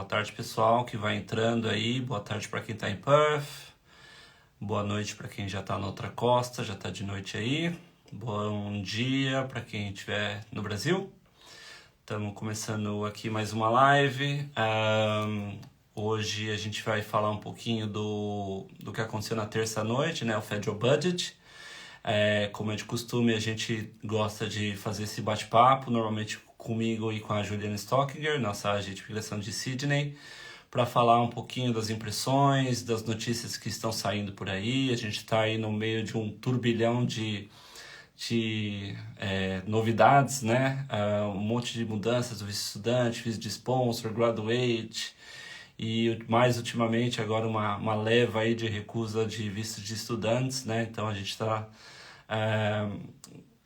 Boa tarde, pessoal que vai entrando aí. Boa tarde para quem está em Perth. Boa noite para quem já está na outra costa, já está de noite aí. Bom dia para quem estiver no Brasil. Estamos começando aqui mais uma live. Hoje a gente vai falar um pouquinho do que aconteceu na terça-noite, né? O Federal Budget. Como é de costume, a gente gosta de fazer esse bate-papo, normalmente comigo e com a Juliana Stockinger, nossa agente de imigração de Sydney, para falar um pouquinho das impressões, das notícias que estão saindo por aí. A gente está aí no meio de um turbilhão de novidades, né? Um monte de mudanças do visto estudante, visto de sponsor, graduate, e mais ultimamente agora uma leva aí de recusa de vistos de estudantes, né? Então a gente está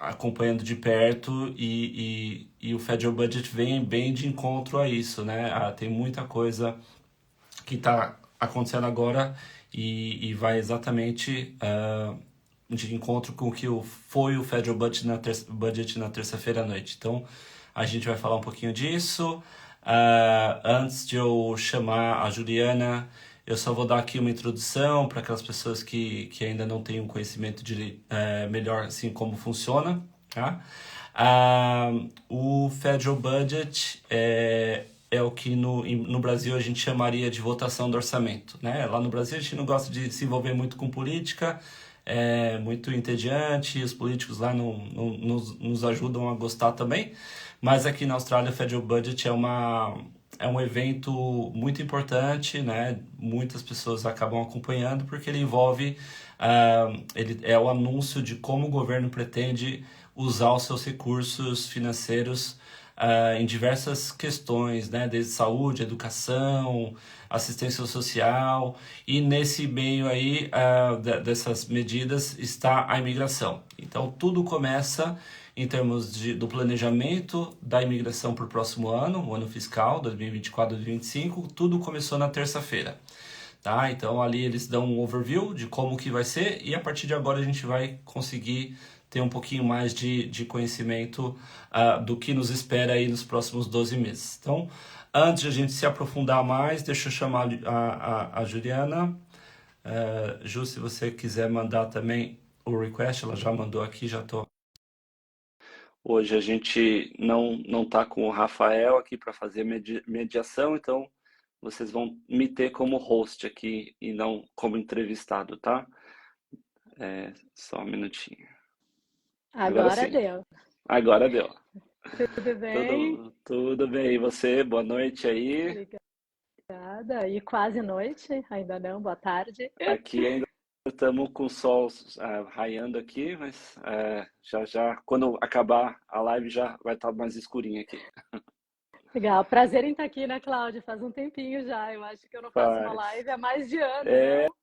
acompanhando de perto e o Federal Budget vem bem de encontro a isso, né? Tem muita coisa que está acontecendo agora e vai exatamente de encontro com o que foi o Federal Budget na terça-feira à noite. Então, a gente vai falar um pouquinho disso. Antes de eu chamar a Juliana, eu só vou dar aqui uma introdução para aquelas pessoas que ainda não têm um conhecimento melhor assim como funciona, tá? O Federal Budget é o que no Brasil a gente chamaria de votação do orçamento, né? Lá no Brasil a gente não gosta de se envolver muito com política, é muito entediante, os políticos lá não nos ajudam a gostar também, mas aqui na Austrália o Federal Budget é um evento muito importante, né? Muitas pessoas acabam acompanhando porque ele envolve, ele é o anúncio de como o governo pretende usar os seus recursos financeiros em diversas questões, né? Desde saúde, educação, assistência social, e nesse meio aí dessas medidas está a imigração. Então tudo começa em termos do planejamento da imigração para o próximo ano, o ano fiscal, 2024-2025, tudo começou na terça-feira. Tá? Então ali eles dão um overview de como que vai ser e a partir de agora a gente vai conseguir ter um pouquinho mais de conhecimento do que nos espera aí nos próximos 12 meses. Então, antes de a gente se aprofundar mais, deixa eu chamar a Juliana. Ju, se você quiser mandar também o request, ela já mandou aqui, já estou. Hoje a gente não tá com o Rafael aqui para fazer mediação, então vocês vão me ter como host aqui e não como entrevistado, tá? Só um minutinho. Agora Agora sim. deu. Agora deu. Tudo bem? Tudo bem. E você? Boa noite aí. Obrigada. E quase noite, ainda não, boa tarde. Aqui ainda estamos com o sol raiando aqui, mas já quando acabar a live já vai estar mais escurinho aqui. Legal, prazer em estar aqui, né, Cláudia? Faz um tempinho já, eu acho que eu não faço uma Faz. live há mais de ano, não?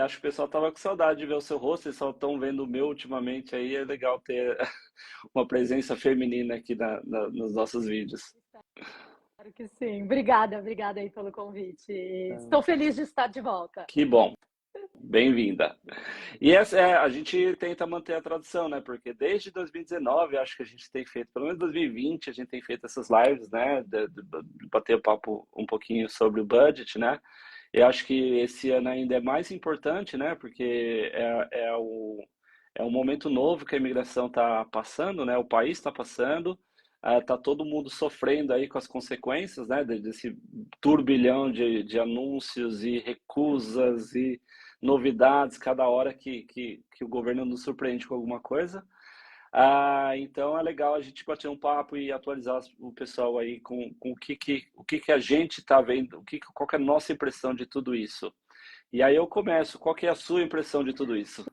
Acho que o pessoal tava com saudade de ver o seu rosto, vocês só estão vendo o meu ultimamente aí, é legal ter uma presença feminina aqui nos nossos vídeos. Claro que sim. Obrigada aí pelo convite. Estou feliz de estar de volta. Que bom, bem-vinda. E a gente tenta manter a tradição, né? Porque desde 2019, acho que a gente tem feito, pelo menos 2020, a gente tem feito essas lives, né? De bater papo um pouquinho sobre o budget, né? Eu acho que esse ano ainda é mais importante, né? Porque é um momento novo que a imigração está passando, né? O país está passando, tá todo mundo sofrendo aí com as consequências, né? Desse turbilhão de anúncios e recusas e novidades cada hora que o governo nos surpreende com alguma coisa. Então é legal a gente bater um papo e atualizar o pessoal aí com o que a gente está vendo, qual que é a nossa impressão de tudo isso. E aí eu começo, qual que é a sua impressão de tudo isso?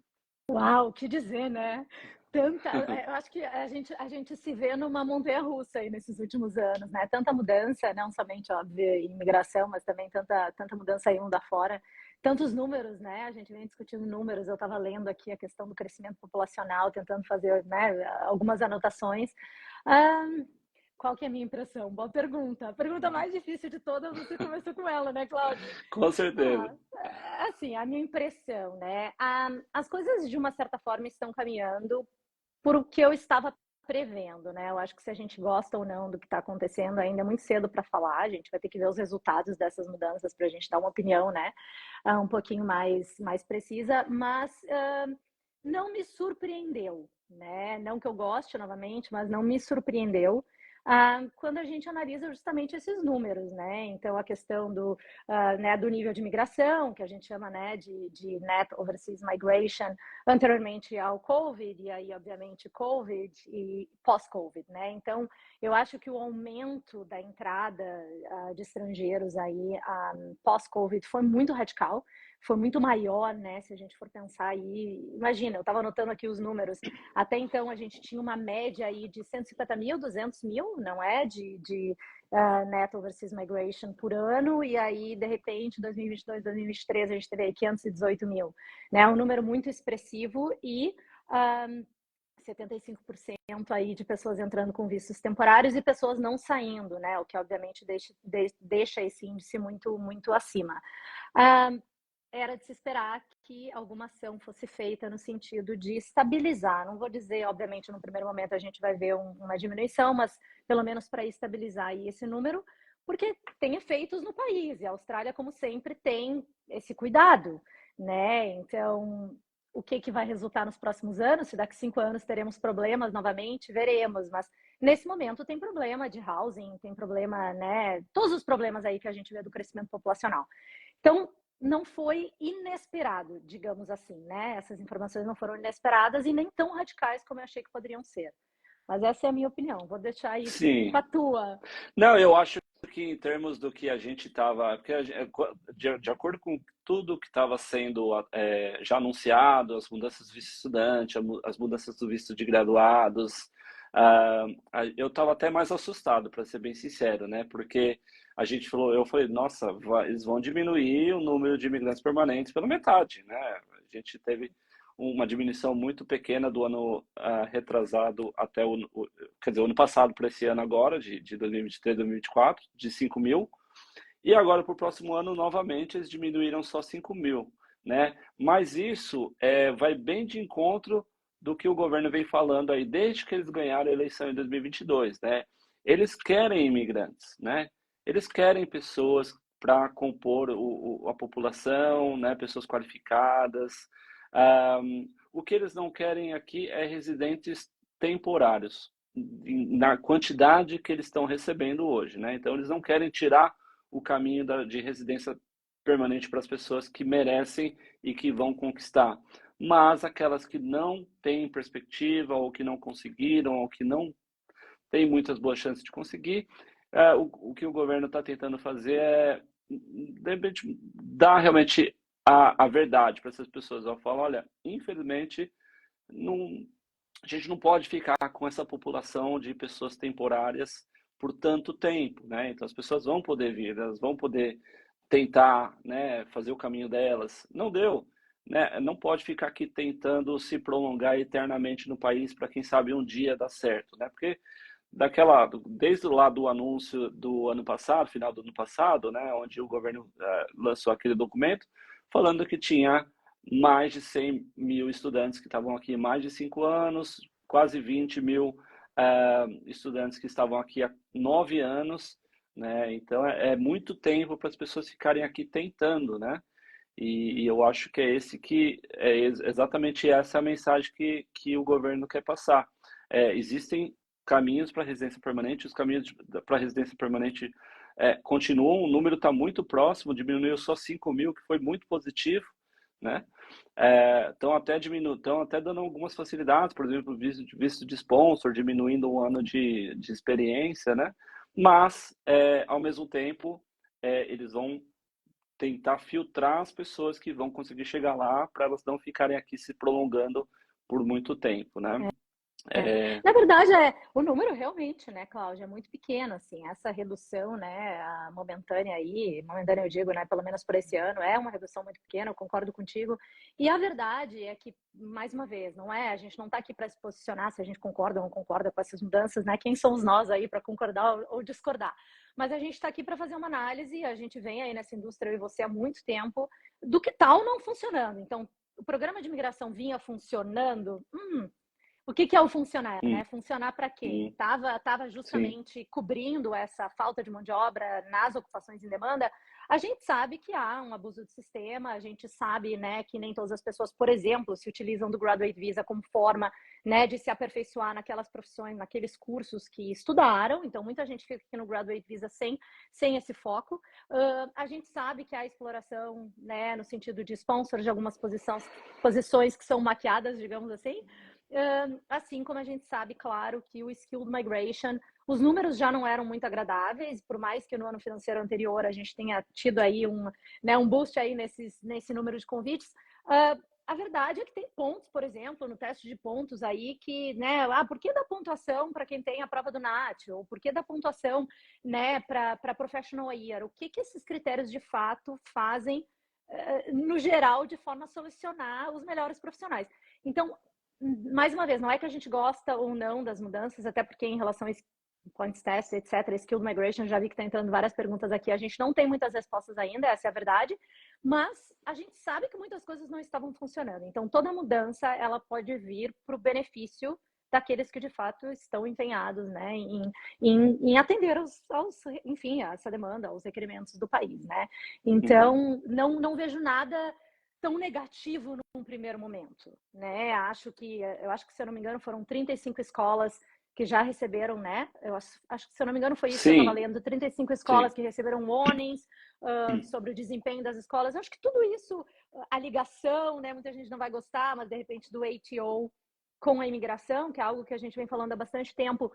Uau, o que dizer, né? Eu acho que a gente se vê numa montanha-russa aí nesses últimos anos, né? Tanta mudança, não somente, óbvio, em imigração, mas também tanta mudança aí mundo afora. Tantos números, né? A gente vem discutindo números. Eu estava lendo aqui a questão do crescimento populacional, tentando fazer, né, algumas anotações. Ah, qual que é a minha impressão? Boa pergunta. A pergunta mais difícil de todas, você começou com ela, né, Cláudia? Com certeza. Ah, assim, a minha impressão, né? As coisas de uma certa forma estão caminhando por o que eu estava prevendo, né? Eu acho que se a gente gosta ou não do que está acontecendo, ainda é muito cedo para falar. A gente vai ter que ver os resultados dessas mudanças para a gente dar uma opinião, né? Um pouquinho mais precisa, mas não me surpreendeu, né? Não que eu goste novamente, mas não me surpreendeu. Quando a gente analisa justamente esses números, né? Então, a questão né, do nível de migração, que a gente chama, né, de Net Overseas Migration, anteriormente ao COVID, e aí, obviamente, COVID e pós-COVID, né? Então, eu acho que o aumento da entrada de estrangeiros aí pós-COVID foi muito radical, foi muito maior, né? Se a gente for pensar aí, imagina, eu estava anotando aqui os números. Até então a gente tinha uma média aí de 150 mil, 200 mil, não é? De Net Overseas Migration por ano, e aí, de repente, 2022, 2023, a gente teve aí 518 mil, né? Um número muito expressivo e 75% aí de pessoas entrando com vistos temporários e pessoas não saindo, né? O que obviamente deixa esse índice muito, muito acima. Era de se esperar que alguma ação fosse feita no sentido de estabilizar. Não vou dizer, obviamente, no primeiro momento a gente vai ver uma diminuição, mas pelo menos para estabilizar aí esse número, porque tem efeitos no país, e a Austrália, como sempre, tem esse cuidado, né? Então, o que vai resultar nos próximos anos? Se daqui 5 anos teremos problemas novamente, veremos, mas nesse momento tem problema de housing, tem problema, né? Todos os problemas aí que a gente vê do crescimento populacional. Então, não foi inesperado, digamos assim, né? Essas informações não foram inesperadas e nem tão radicais como eu achei que poderiam ser. Mas essa é a minha opinião. Vou deixar aí Sim. com a tua. Não, eu acho que em termos do que a gente estava, de acordo com tudo que estava sendo já anunciado, as mudanças do visto estudante, as mudanças do visto de graduados, eu estava até mais assustado, para ser bem sincero, né? Porque a gente falou, eu falei, nossa, eles vão diminuir o número de imigrantes permanentes pela metade, né? A gente teve uma diminuição muito pequena do ano retrasado até quer dizer, o ano passado para esse ano agora, de 2023, 2024, de 5 mil. E agora, para o próximo ano, novamente, eles diminuíram só 5 mil, né? Mas isso vai bem de encontro do que o governo vem falando aí, desde que eles ganharam a eleição em 2022, né? Eles querem imigrantes, né? Eles querem pessoas para compor a população, né? Pessoas qualificadas. O que eles não querem aqui é residentes temporários, na quantidade que eles estão recebendo hoje, né? Então, eles não querem tirar o caminho de residência permanente para as pessoas que merecem e que vão conquistar. Mas aquelas que não têm perspectiva, ou que não conseguiram, ou que não têm muitas boas chances de conseguir, o que o governo está tentando fazer é, de repente, dar realmente a verdade para essas pessoas. Eu falo, olha, infelizmente, não, a gente não pode ficar com essa população de pessoas temporárias por tanto tempo, né? Então as pessoas vão poder vir, elas vão poder tentar, né, fazer o caminho delas. Não deu, né? Não pode ficar aqui tentando se prolongar eternamente no país para quem sabe um dia dar certo, né? Porque desde lá do anúncio do ano passado, final do ano passado, né, onde o governo lançou aquele documento falando que tinha mais de 100 mil estudantes que estavam aqui há mais de 5 anos, quase 20 mil estudantes que estavam aqui há 9 anos, né? Então é muito tempo para as pessoas ficarem aqui tentando, né? E eu acho que é exatamente essa a mensagem que o governo quer passar. Existem caminhos para residência permanente, os caminhos para residência permanente continuam, o número está muito próximo, diminuiu só 5 mil, que foi muito positivo, né? Estão até dando algumas facilidades, por exemplo, visto de sponsor, diminuindo um ano de experiência, né? Mas, ao mesmo tempo, eles vão tentar filtrar as pessoas que vão conseguir chegar lá para elas não ficarem aqui se prolongando por muito tempo, né? Na verdade, o número realmente, né, Cláudia, é muito pequeno, assim, essa redução, né, momentânea eu digo, né, pelo menos por esse ano, é uma redução muito pequena, eu concordo contigo, e a verdade é que, mais uma vez, a gente não está aqui para se posicionar se a gente concorda ou não concorda com essas mudanças, né, quem somos nós aí para concordar ou discordar, mas a gente está aqui para fazer uma análise, a gente vem aí nessa indústria, eu e você, há muito tempo, do que tal não funcionando, então, o programa de imigração vinha funcionando, O que é o funcionar, né? Funcionar para quê? Sim. Tava justamente cobrindo essa falta de mão de obra nas ocupações em demanda. A gente sabe que há um abuso do sistema, a gente sabe, né, que nem todas as pessoas, por exemplo, se utilizam do Graduate Visa como forma, né, de se aperfeiçoar naquelas profissões, naqueles cursos que estudaram. Então, muita gente fica aqui no Graduate Visa sem esse foco. A gente sabe que há exploração, né, no sentido de sponsor de algumas posições que são maquiadas, digamos assim. Assim como a gente sabe, claro, que o Skilled Migration, os números já não eram muito agradáveis, por mais que no ano financeiro anterior a gente tenha tido aí um boost aí nesse número de convites. A verdade é que tem pontos, por exemplo, no teste de pontos aí que, né, por que dá pontuação para quem tem a prova do NAT? Ou por que dá pontuação, né, para Professional Year? O que esses critérios de fato fazem, no geral, de forma a selecionar os melhores profissionais? Então, mais uma vez, não é que a gente gosta ou não das mudanças, até porque em relação a points test, etc., Skilled Migration, já vi que está entrando várias perguntas aqui, a gente não tem muitas respostas ainda, essa é a verdade, mas a gente sabe que muitas coisas não estavam funcionando. Então, toda mudança, ela pode vir para o benefício daqueles que, de fato, estão empenhados, né, em atender enfim, a essa demanda, aos requerimentos do país, né? Então, não vejo nada tão negativo num primeiro momento, né? Eu acho que, se eu não me engano, foram 35 escolas que já receberam, né? Eu acho que, se eu não me engano, foi isso que eu estava lendo, 35 escolas que receberam warnings sobre o desempenho das escolas. Eu acho que tudo isso, a ligação, né? Muita gente não vai gostar, mas de repente do ATO com a imigração, que é algo que a gente vem falando há bastante tempo,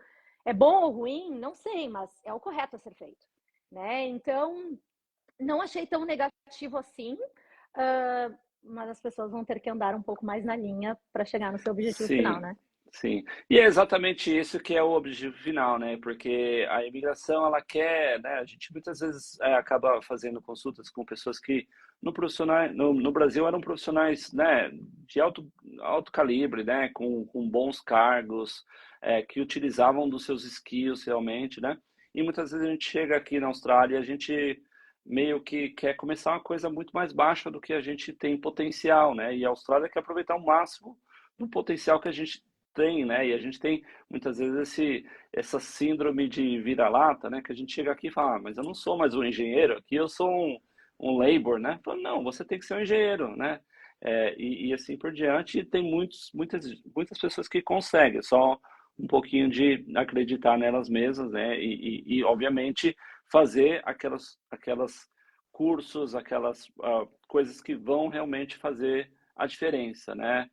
é bom ou ruim? Não sei, mas é o correto a ser feito, né? Então, não achei tão negativo assim. Mas as pessoas vão ter que andar um pouco mais na linha para chegar no seu objetivo final, né? Sim. E é exatamente isso que é o objetivo final, né? Porque a imigração, ela quer, né? A gente muitas vezes acaba fazendo consultas com pessoas que no Brasil eram profissionais, né, de alto calibre, né, com bons cargos, que utilizavam dos seus skills realmente, né? E muitas vezes a gente chega aqui na Austrália e a gente meio que quer começar uma coisa muito mais baixa do que a gente tem potencial, né? E a Austrália quer aproveitar o máximo do potencial que a gente tem, né? E a gente tem muitas vezes essa síndrome de vira-lata, né? Que a gente chega aqui e fala, mas eu não sou mais um engenheiro, aqui eu sou um labor, né? Fala, não, você tem que ser um engenheiro, né? E assim por diante, e tem muitas pessoas que conseguem, só um pouquinho de acreditar nelas mesmas, né? E obviamente fazer aquelas cursos, aquelas coisas que vão realmente fazer a diferença, né?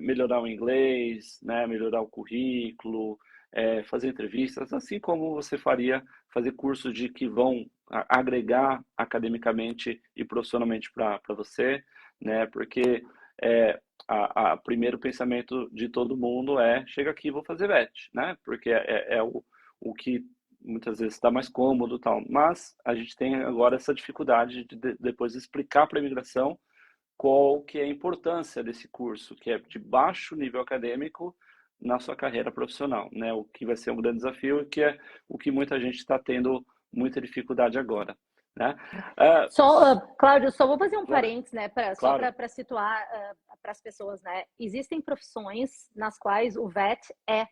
Melhorar o inglês, né? Melhorar o currículo, fazer entrevistas, assim como você fazer cursos que vão agregar academicamente e profissionalmente para você, né? Porque primeiro pensamento de todo mundo chega aqui e vou fazer VET, né? Porque é o que muitas vezes está mais cômodo e tal, mas a gente tem agora essa dificuldade de depois explicar para a imigração qual que é a importância desse curso, que é de baixo nível acadêmico na sua carreira profissional, né? O que vai ser um grande desafio e que é o que muita gente está tendo muita dificuldade agora, né? Cláudio, só vou fazer um Claro, parênteses, né, só claro. para situar para as pessoas, né? Existem profissões nas quais o VET é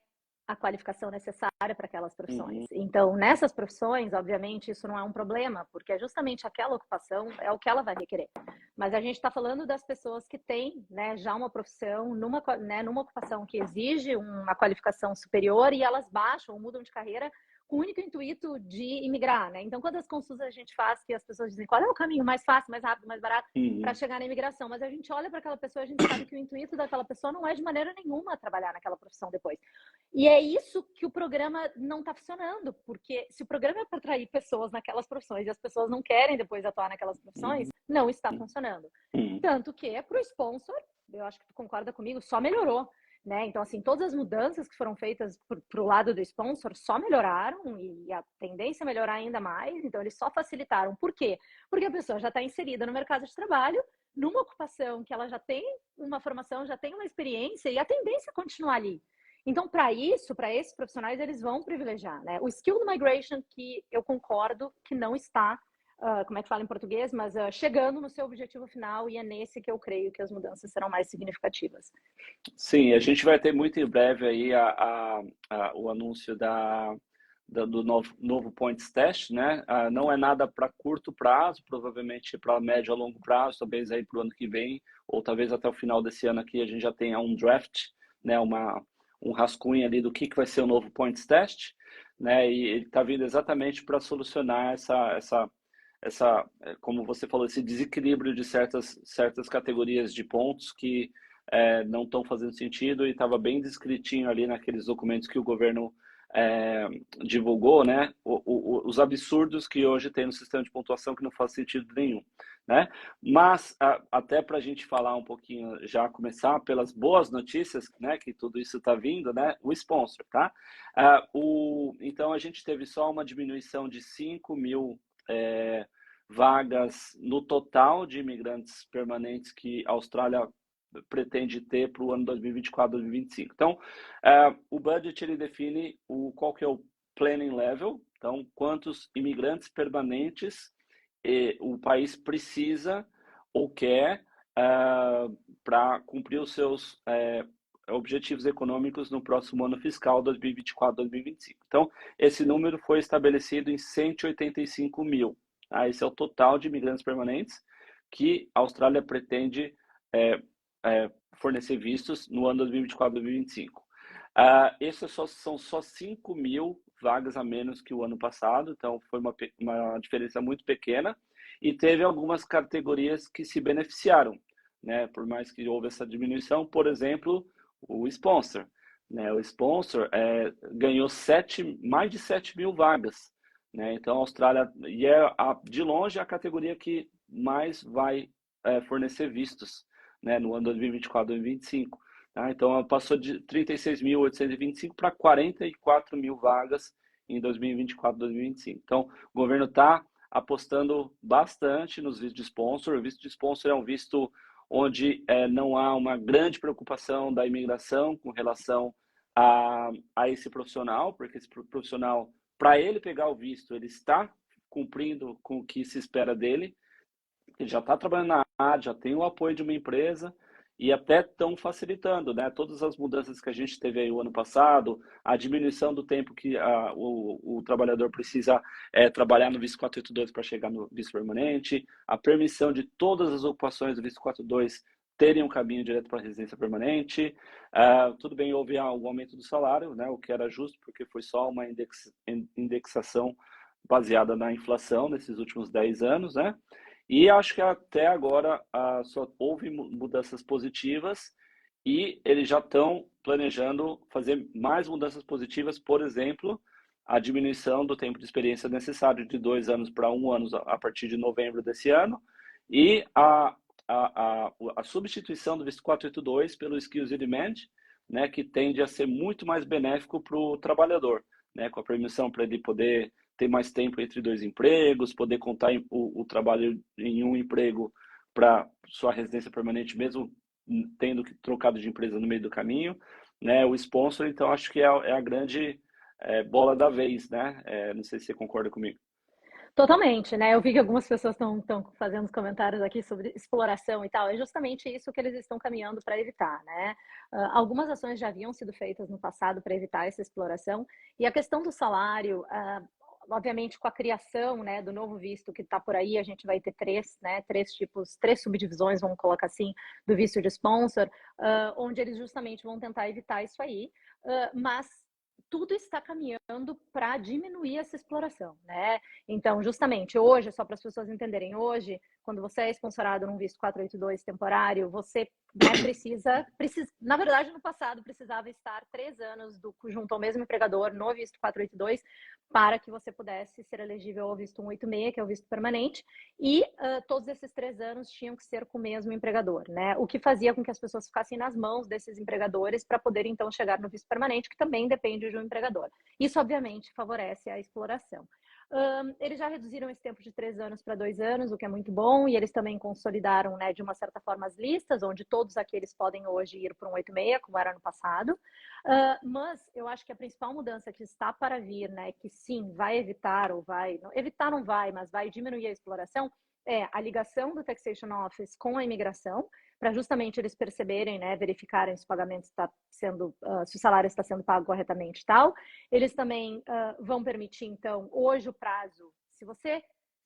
a qualificação necessária para aquelas profissões. Então, nessas profissões, obviamente, isso não é um problema, porque é justamente aquela ocupação é o que ela vai requerer. Mas a gente está falando das pessoas que têm, né, já uma profissão, numa ocupação que exige uma qualificação superior e elas baixam ou mudam de carreira com o único intuito de imigrar, né? Então, quando as consultas a gente faz, que as pessoas dizem qual é o caminho mais fácil, mais rápido, mais barato para chegar na imigração, mas a gente olha para aquela pessoa e a gente sabe que o intuito daquela pessoa não é de maneira nenhuma trabalhar naquela profissão depois. E é isso que o programa não está funcionando, porque se o programa é para atrair pessoas naquelas profissões e as pessoas não querem depois atuar naquelas profissões, não está funcionando. Tanto que para o sponsor, eu acho que tu concorda comigo, só melhorou. Né? Então, assim, todas as mudanças que foram feitas para o lado do sponsor só melhoraram e a tendência é melhorar ainda mais, então eles só facilitaram. Por quê? Porque a pessoa já está inserida no mercado de trabalho, numa ocupação que ela já tem uma formação, já tem uma experiência e a tendência é continuar ali. Então, para esses profissionais, eles vão privilegiar, né? O Skilled Migration, que eu concordo que não está como é que fala em português, mas chegando no seu objetivo final, e é nesse que eu creio que as mudanças serão mais significativas. Sim, a gente vai ter muito em breve aí o anúncio do novo Points Test, né? Não é nada para curto prazo, provavelmente para médio a longo prazo, talvez aí para o ano que vem, ou talvez até o final desse ano aqui a gente já tenha um draft, né? Um rascunho ali do que vai ser o novo Points Test, né? E ele está vindo exatamente para solucionar como você falou, esse desequilíbrio de certas categorias de pontos que não estão fazendo sentido, e estava bem descritinho ali naqueles documentos que o governo divulgou, né? Os absurdos que hoje tem no sistema de pontuação que não faz sentido nenhum, né? Mas até para a gente falar um pouquinho, já começar pelas boas notícias, né? Que tudo isso está vindo, né? O sponsor, tá? Então a gente teve só uma diminuição de 5.000 vagas no total de imigrantes permanentes que a Austrália pretende ter para o ano 2024, 2025. Então, o budget ele define qual que é o planning level, então quantos imigrantes permanentes o país precisa ou quer para cumprir os seus objetivos econômicos no próximo ano fiscal 2024, 2025. Então, esse número foi estabelecido em 185 mil. Esse é o total de imigrantes permanentes que a Austrália pretende fornecer vistos no ano 2024, 2025. Essas são só 5.000 vagas a menos que o ano passado, então foi uma diferença muito pequena, e teve algumas categorias que se beneficiaram, né? Por mais que houve essa diminuição, por exemplo, o sponsor, né? O sponsor ganhou mais de 7.000 vagas, né? Então a Austrália de longe a categoria que mais vai fornecer vistos, né, no ano 2024, 2025. Tá? Então, passou de 36.825 para 44.000 vagas em 2024, 2025. Então, o governo está apostando bastante nos vistos de sponsor. O visto de sponsor é um visto onde não há uma grande preocupação da imigração com relação a esse profissional, porque esse profissional, para ele pegar o visto, ele está cumprindo com o que se espera dele. Ele já está trabalhando na área, já tem o apoio de uma empresa, e até estão facilitando, né? Todas as mudanças que a gente teve aí o ano passado, a diminuição do tempo que o trabalhador precisa trabalhar no visto 482 para chegar no visto permanente, a permissão de todas as ocupações do visto 482 terem um caminho direto para a residência permanente. Tudo bem, houve um aumento do salário, né? O que era justo, porque foi só uma indexação baseada na inflação nesses últimos 10 anos, né? E acho que até agora só houve mudanças positivas, e eles já estão planejando fazer mais mudanças positivas, por exemplo, a diminuição do tempo de experiência necessário de 2 anos para 1 ano a partir de novembro desse ano, e a substituição do visto 482 pelo Skills in Demand, né, que tende a ser muito mais benéfico para o trabalhador, né, com a permissão para ele poder ter mais tempo entre 2 empregos, poder contar o trabalho em um emprego para sua residência permanente, mesmo tendo trocado de empresa no meio do caminho, né? O sponsor, então, acho que é a grande bola da vez, né? Não sei se você concorda comigo. Totalmente, né? Eu vi que algumas pessoas estão fazendo comentários aqui sobre exploração e tal. É justamente isso que eles estão caminhando para evitar, né? Algumas ações já haviam sido feitas no passado para evitar essa exploração. E a questão do salário, obviamente, com a criação, né, do novo visto que está por aí, a gente vai ter 3 tipos, 3 subdivisões, vamos colocar assim, do visto de sponsor, onde eles justamente vão tentar evitar isso aí, mas tudo está caminhando para diminuir essa exploração, né? Então, justamente hoje, só para as pessoas entenderem, hoje, quando você é sponsorado num visto 482 temporário, você, né, precisa, na verdade, no passado, precisava estar 3 anos junto ao mesmo empregador no visto 482 para que você pudesse ser elegível ao visto 186, que é o visto permanente, e todos esses 3 anos tinham que ser com o mesmo empregador, né? O que fazia com que as pessoas ficassem nas mãos desses empregadores para poder, então, chegar no visto permanente, que também depende de um empregador. Isso, obviamente, favorece a exploração. Eles já reduziram esse tempo de 3 anos para 2 anos, o que é muito bom, e eles também consolidaram, né, de uma certa forma, as listas, onde todos aqueles podem hoje ir para um 86, como era no passado. Mas eu acho que a principal mudança que está para vir, né, que sim, vai evitar, ou vai, não, evitar não vai, mas vai diminuir a exploração, é a ligação do Taxation Office com a imigração, para justamente eles perceberem, né, verificarem se o pagamento está sendo, se o salário está sendo pago corretamente e tal. Eles também vão permitir, então, hoje o prazo, se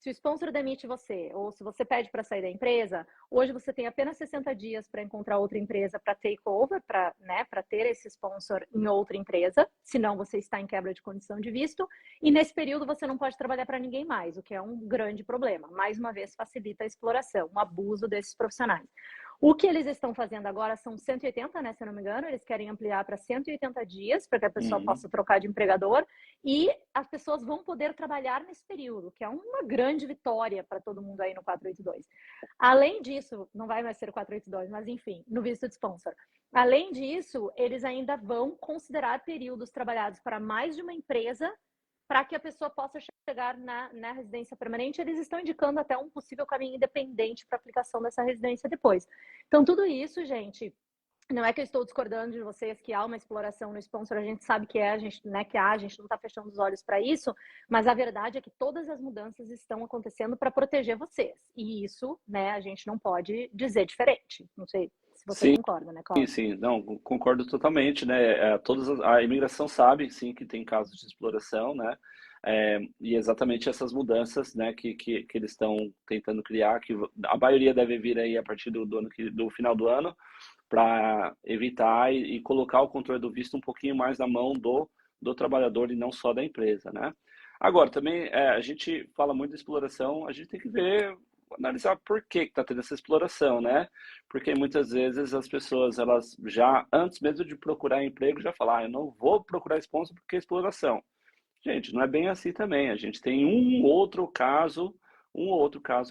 o sponsor demite você, ou se você pede para sair da empresa, hoje você tem apenas 60 dias para encontrar outra empresa para take over, para, né, para ter esse sponsor em outra empresa, senão você está em quebra de condição de visto, e nesse período você não pode trabalhar para ninguém mais, o que é um grande problema. Mais uma vez, facilita a exploração, o abuso desses profissionais. O que eles estão fazendo agora são 180, né, se eu não me engano, eles querem ampliar para 180 dias, para que a pessoa possa trocar de empregador, e as pessoas vão poder trabalhar nesse período, que é uma grande vitória para todo mundo aí no 482. Além disso, não vai mais ser o 482, mas enfim, no visto de sponsor. Além disso, eles ainda vão considerar períodos trabalhados para mais de uma empresa para que a pessoa possa chegar na residência permanente. Eles estão indicando até um possível caminho independente para aplicação dessa residência depois. Então, tudo isso, gente, não é que eu estou discordando de vocês que há uma exploração no sponsor, a gente sabe que é, a gente, né, que há, a gente não está fechando os olhos para isso, mas a verdade é que todas as mudanças estão acontecendo para proteger vocês. E isso, né, a gente não pode dizer diferente. Não sei se você Sim, concorda, né, Cláudio? sim, não, concordo totalmente, né? A imigração sabe, sim, que tem casos de exploração, né? E exatamente essas mudanças, né, que eles estão tentando criar, que a maioria deve vir aí a partir do final do ano, para evitar e colocar o controle do visto um pouquinho mais na mão do trabalhador e não só da empresa, né? Agora, também, a gente fala muito de exploração, a gente tem que ver, analisar por que está tendo essa exploração, né? Porque muitas vezes as pessoas, elas já, antes mesmo de procurar emprego, já falam, eu não vou procurar sponsor porque é exploração. Gente, não é bem assim também. A gente tem um ou outro caso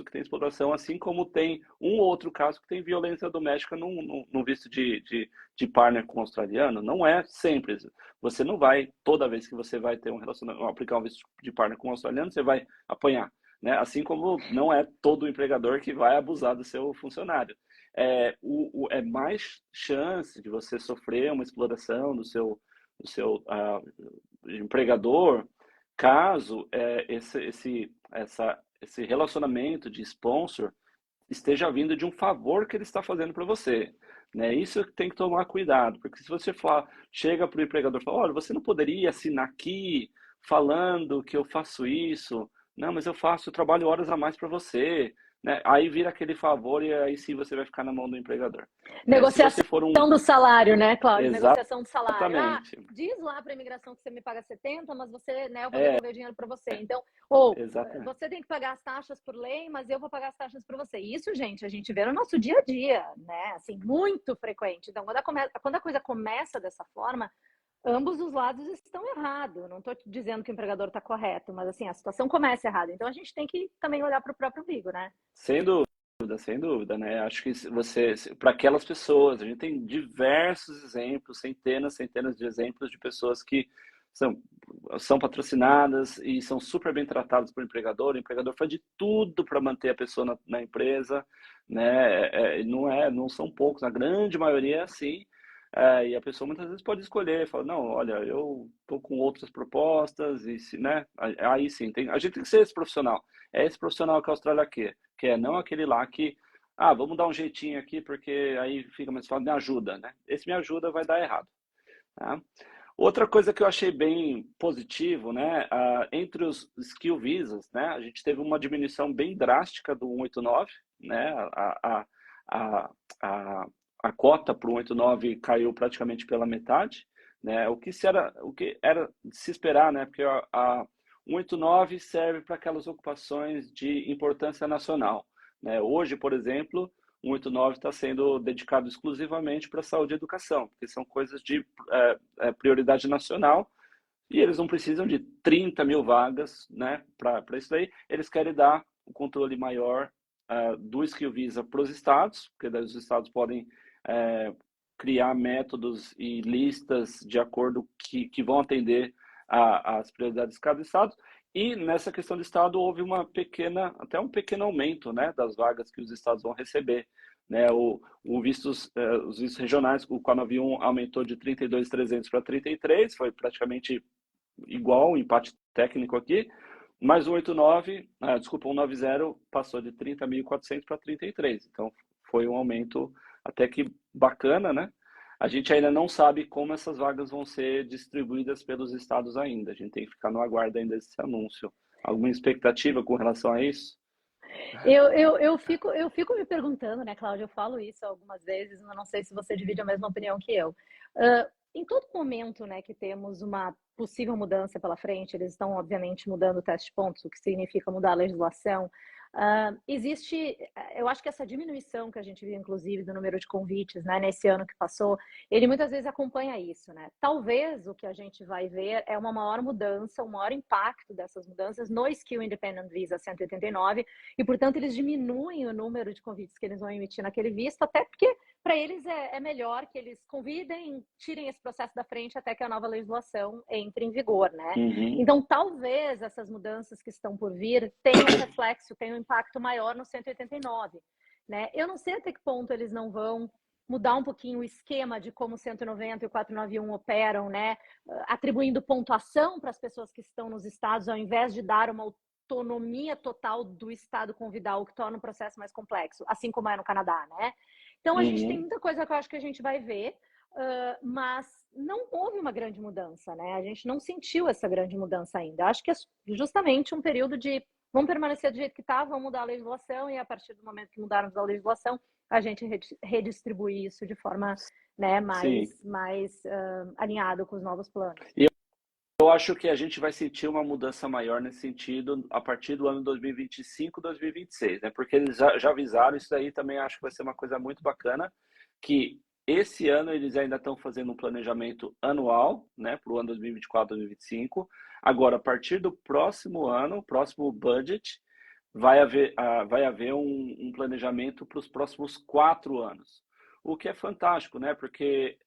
que tem exploração, assim como tem um ou outro caso que tem violência doméstica no visto de partner com o australiano. Não é sempre. Você não vai, toda vez que você vai ter um relacionamento, aplicar um visto de partner com o australiano, você vai apanhar, né? Assim como não é todo empregador que vai abusar do seu funcionário. É mais chance de você sofrer uma exploração do seu empregador, caso esse relacionamento de sponsor esteja vindo de um favor que ele está fazendo para você, né? Isso que tem que tomar cuidado, porque se você chega para o empregador e fala, olha, você não poderia assinar aqui falando que eu faço isso? Não, mas eu trabalho horas a mais para você, né? Aí vira aquele favor e aí sim você vai ficar na mão do empregador. Se você Negociação for do salário, né, Cláudio? Negociação do salário. Exatamente. Diz lá para a imigração que você me paga 70, mas você, né, eu vou É, devolver o dinheiro para você. Então, ou exatamente. você tem que pagar as taxas por lei, mas eu vou pagar as taxas para você. Isso, gente, a gente vê no nosso dia a dia, né? Assim, muito frequente. Então, quando a coisa começa dessa forma, ambos os lados estão errados. Não estou dizendo que o empregador está correto, mas assim, a situação começa errada. Então, a gente tem que também olhar para o próprio umbigo, né? Sem dúvida, né? Acho que para aquelas pessoas, a gente tem diversos exemplos, centenas de exemplos de pessoas que são patrocinadas e são super bem tratadas por empregador. O empregador faz de tudo para manter a pessoa na empresa, né? Não são poucos, a grande maioria é assim. E a pessoa muitas vezes pode escolher, fala, não, olha, eu tô com outras propostas, né? Aí sim, a gente tem que ser esse profissional. É esse profissional que a Austrália quer, que é não aquele lá que, vamos dar um jeitinho aqui, porque aí fica mais fácil, me ajuda, né? Esse me ajuda vai dar errado, tá? Outra coisa que eu achei bem positivo, né? Entre os skill visas, né? A gente teve uma diminuição bem drástica do 189, né? A, a cota para o 189 caiu praticamente pela metade, né? O que era de se esperar, né? Porque a 189 serve para aquelas ocupações de importância nacional, né? Hoje, por exemplo, o 189 está sendo dedicado exclusivamente para saúde e educação, porque são coisas de prioridade nacional e eles não precisam de 30 mil vagas, né, para isso daí. Eles querem dar um controle maior do Skill Visa para os estados, porque daí os estados podem criar métodos e listas de acordo que vão atender às prioridades de cada estado. E nessa questão do Estado houve até um pequeno aumento, né, das vagas que os estados vão receber. Né, os vistos regionais, o 491 aumentou de 32.300 para 33, foi praticamente igual, um empate técnico aqui, mas o 190 passou de 30.400 para 33, então foi um aumento até que bacana, né? A gente ainda não sabe como essas vagas vão ser distribuídas pelos estados ainda, a gente tem que ficar no aguardo ainda desse anúncio. Alguma expectativa com relação a isso? Eu fico me perguntando, né, Cláudia? Eu falo isso algumas vezes, mas não sei se você divide a mesma opinião que eu. Em todo momento, né, que temos uma possível mudança pela frente, eles estão, obviamente, mudando o teste de pontos, o que significa mudar a legislação. Eu acho que essa diminuição que a gente viu, inclusive, do número de convites, né, nesse ano que passou, ele muitas vezes acompanha isso, né? Talvez o que a gente vai ver é uma maior mudança, um maior impacto dessas mudanças no Skill Independent Visa 189, e, portanto, eles diminuem o número de convites que eles vão emitir naquele visto, até porque para eles é melhor que eles convidem, tirem esse processo da frente até que a nova legislação entre em vigor, né? Uhum. Então, talvez essas mudanças que estão por vir tenham um reflexo, tenham um impacto maior no 189, né? Eu não sei até que ponto eles não vão mudar um pouquinho o esquema de como o 190 e o 491 operam, né? Atribuindo pontuação para as pessoas que estão nos estados, ao invés de dar uma autonomia total do estado convidar, o que torna o processo mais complexo, assim como é no Canadá, né? Então, a gente tem muita coisa que eu acho que a gente vai ver, mas não houve uma grande mudança, né? A gente não sentiu essa grande mudança ainda. Acho que é justamente um período de vamos permanecer do jeito que está, vamos mudar a legislação, e a partir do momento que mudarmos a legislação, a gente redistribui isso de forma, né, mais alinhado com os novos planos. Eu acho que a gente vai sentir uma mudança maior nesse sentido a partir do ano 2025, 2026, né? Porque eles já avisaram, isso daí também acho que vai ser uma coisa muito bacana, que esse ano eles ainda estão fazendo um planejamento anual, né, para o ano 2024, 2025. Agora, a partir do próximo ano, próximo budget, vai haver um planejamento para os próximos 4 anos. O que é fantástico, né? Porque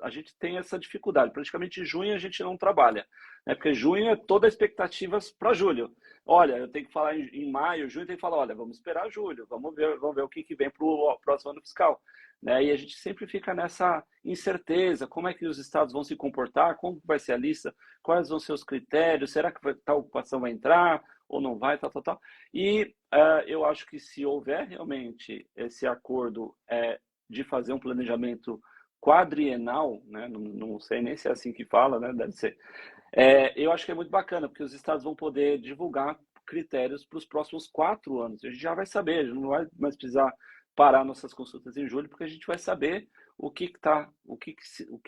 a gente tem essa dificuldade. Praticamente em junho a gente não trabalha, né? Porque junho é toda a expectativa para julho. Olha, eu tenho que falar em maio, junho tem que falar, olha, vamos esperar julho, vamos ver o que vem para o próximo ano fiscal, né? E a gente sempre fica nessa incerteza, como é que os estados vão se comportar, como vai ser a lista, quais vão ser os critérios, será que tal ocupação vai entrar ou não vai, tal. E eu acho que se houver realmente esse acordo de fazer um planejamento quadrienal, né? Não sei nem se é assim que fala, né? Deve ser. Eu acho que é muito bacana, porque os estados vão poder divulgar critérios para os próximos 4 anos. A gente já vai saber, a gente não vai mais precisar parar nossas consultas em julho, porque a gente vai saber o que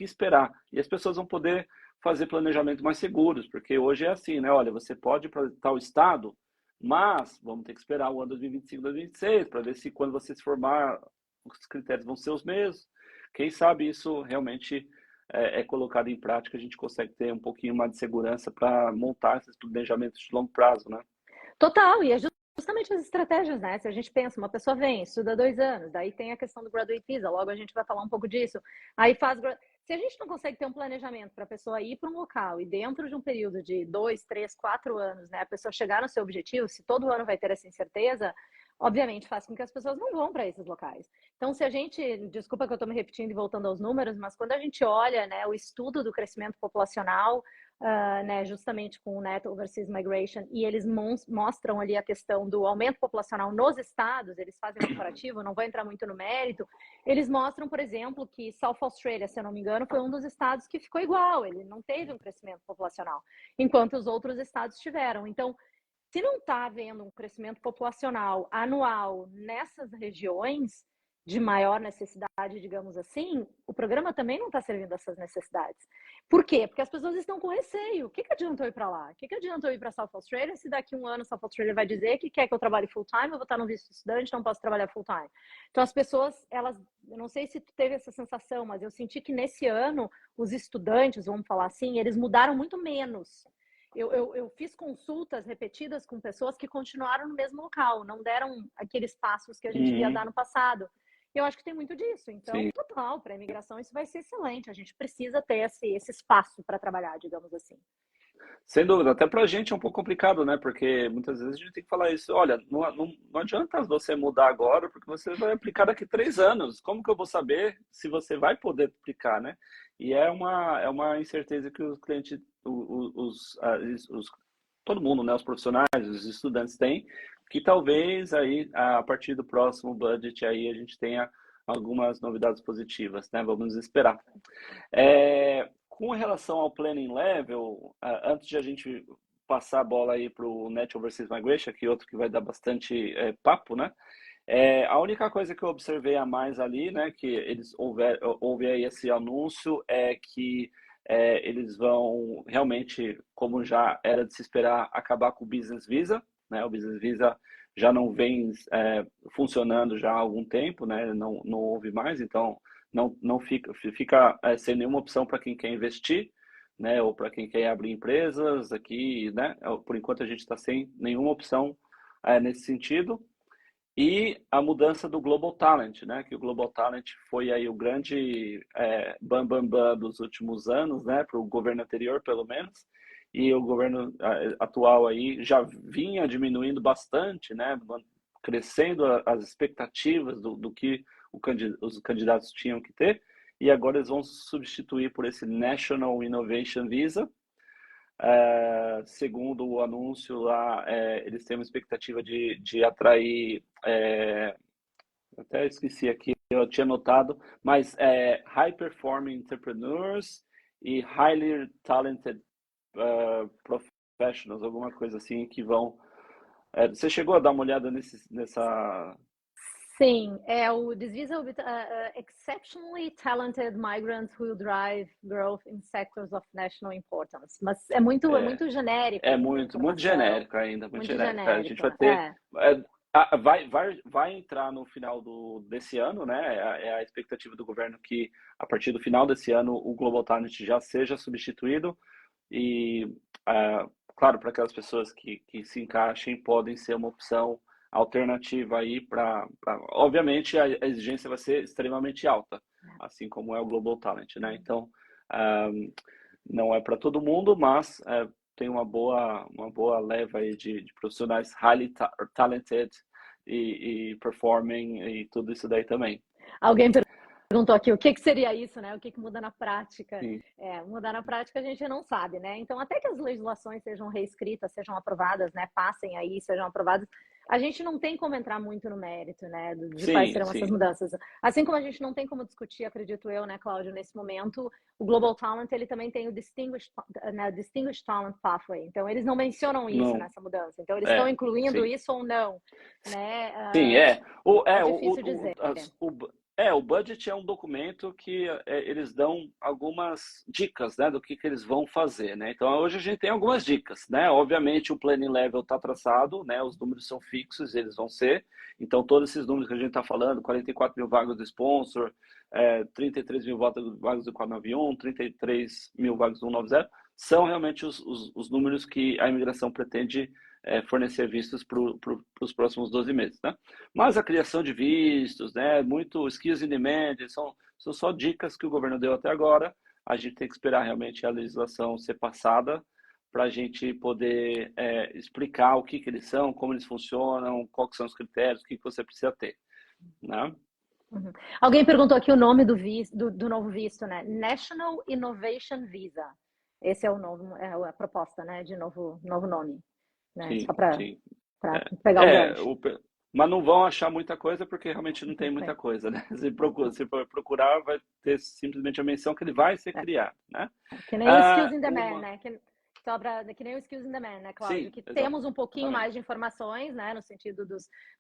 esperar. E as pessoas vão poder fazer planejamento mais seguros, porque hoje é assim, né? Olha, você pode ir para tal estado, mas vamos ter que esperar o ano 2025, 2026, para ver se quando você se formar, os critérios vão ser os mesmos. Quem sabe isso realmente é colocado em prática, a gente consegue ter um pouquinho mais de segurança para montar esses planejamentos de longo prazo, né? Total, e é justamente as estratégias, né? Se a gente pensa, uma pessoa vem, estuda 2 anos, daí tem a questão do Graduate Visa, logo a gente vai falar um pouco disso. Aí se a gente não consegue ter um planejamento para a pessoa ir para um local e dentro de um período de 2, 3, 4 anos, né, a pessoa chegar no seu objetivo, se todo ano vai ter essa incerteza, obviamente faz com que as pessoas não vão para esses locais. Então, se a gente, desculpa que eu estou me repetindo e voltando aos números, mas quando a gente olha, né, o estudo do crescimento populacional, né, justamente com o Net Overseas Migration, e eles mostram ali a questão do aumento populacional nos estados, eles fazem um comparativo, não vou entrar muito no mérito, eles mostram, por exemplo, que South Australia, se eu não me engano, foi um dos estados que ficou igual, ele não teve um crescimento populacional, enquanto os outros estados tiveram. Então, se não está havendo um crescimento populacional anual nessas regiões de maior necessidade, digamos assim, o programa também não está servindo essas necessidades. Por quê? Porque as pessoas estão com receio. O que adianta eu ir para lá? O que adianta eu ir para South Australia se daqui a um ano South Australia vai dizer que quer que eu trabalhe full-time, eu vou estar no visto de estudante, não posso trabalhar full-time. Então as pessoas, eu não sei se tu teve essa sensação, mas eu senti que nesse ano os estudantes, vamos falar assim, eles mudaram muito menos. Eu fiz consultas repetidas com pessoas que continuaram no mesmo local, não deram aqueles passos que a gente ia dar no passado. Eu acho que tem muito disso. Então, Sim. total, para a imigração isso vai ser excelente. A gente precisa ter esse espaço para trabalhar, digamos assim. Sem dúvida, até para a gente é um pouco complicado, né? Porque muitas vezes a gente tem que falar isso. Olha, não adianta você mudar agora, porque você vai aplicar daqui 3 anos. Como que eu vou saber se você vai poder aplicar, né? E é uma incerteza que os clientes, todo mundo, né? Os profissionais, os estudantes têm, que talvez aí, a partir do próximo budget, aí a gente tenha algumas novidades positivas, né? Vamos esperar. Com relação ao planning level, antes de a gente passar a bola aí para o Natural versus Migration, que é outro que vai dar bastante papo, né? A única coisa que eu observei a mais ali, né, que houve aí esse anúncio, é que eles vão realmente, como já era de se esperar, acabar com o Business Visa, né? O Business Visa já não vem funcionando já há algum tempo, né? Não houve mais, então não fica sem nenhuma opção para quem quer investir, né? Ou para quem quer abrir empresas aqui, né? Por enquanto a gente está sem nenhuma opção nesse sentido. E a mudança do Global Talent, né? Que o Global Talent foi aí o grande bam bam bam dos últimos anos, né? Para o governo anterior, pelo menos. E o governo atual aí já vinha diminuindo bastante, né? Crescendo as expectativas do que os candidatos tinham que ter. E agora eles vão substituir por esse National Innovation Visa. Segundo o anúncio lá, eles têm uma expectativa de atrair, até esqueci aqui, eu tinha notado, mas high performing entrepreneurs e highly talented professionals, alguma coisa assim, que vão. Você chegou a dar uma olhada nessa. Sim, é o Desvisa Exceptionally Talented Migrants Who Drive Growth in Sectors of National Importance. Mas é muito genérico É ainda a muito informação. genérico ainda, muito genérico. A gente vai ter. Vai entrar no final desse ano, né? É a expectativa do governo que, a partir do final desse ano, o Global Talent já seja substituído. E, claro, para aquelas pessoas que se encaixem, podem ser uma opção alternativa aí obviamente, a exigência vai ser extremamente alta, assim como é o Global Talent, né? Então, não é para todo mundo, mas tem uma boa leva aí de profissionais highly talented e performing e tudo isso daí também. Alguém perguntou aqui o que seria isso, né? O que muda na prática? Sim. Mudar na prática a gente não sabe, né? Então, até que as legislações sejam reescritas, sejam aprovadas, né? Passem aí, sejam aprovadas, a gente não tem como entrar muito no mérito, né? De quais serão essas mudanças. Assim como a gente não tem como discutir, acredito eu, né, Cláudio, nesse momento, o Global Talent, ele também tem o Distinguished Talent Pathway. Então, eles não mencionam isso nessa mudança. Então, eles estão incluindo isso ou não, né? Sim, é difícil dizer. O budget é um documento que eles dão algumas dicas, né, do que eles vão fazer, né? Então, hoje a gente tem algumas dicas, né? Obviamente, o planning level está traçado, né? Os números são fixos, eles vão ser. Então, todos esses números que a gente está falando, 44 mil vagas do sponsor, 33 mil vagas do 491, 33 mil vagas do 190, são realmente os números que a imigração pretende fornecer vistos para os próximos 12 meses, né? Mas a criação de vistos, né? Muito skills in demand, são só dicas que o governo deu até agora. A gente tem que esperar realmente a legislação ser passada para a gente poder explicar o que eles são, como eles funcionam, quais são os critérios, o que você precisa ter, né? Uhum. Alguém perguntou aqui o nome do novo visto, né? National Innovation Visa. Esse é a proposta, né? De novo nome. Né? Sim, só para pegar o gancho. Mas não vão achar muita coisa porque realmente não tem muita coisa, né? Se procurar, vai ter simplesmente a menção que ele vai ser criado, né? Que nem o Skills in Demand, né? Que nem o Skills in Demand, né, Cláudio? Sim, que temos um pouquinho exatamente. mais de informações, né? No sentido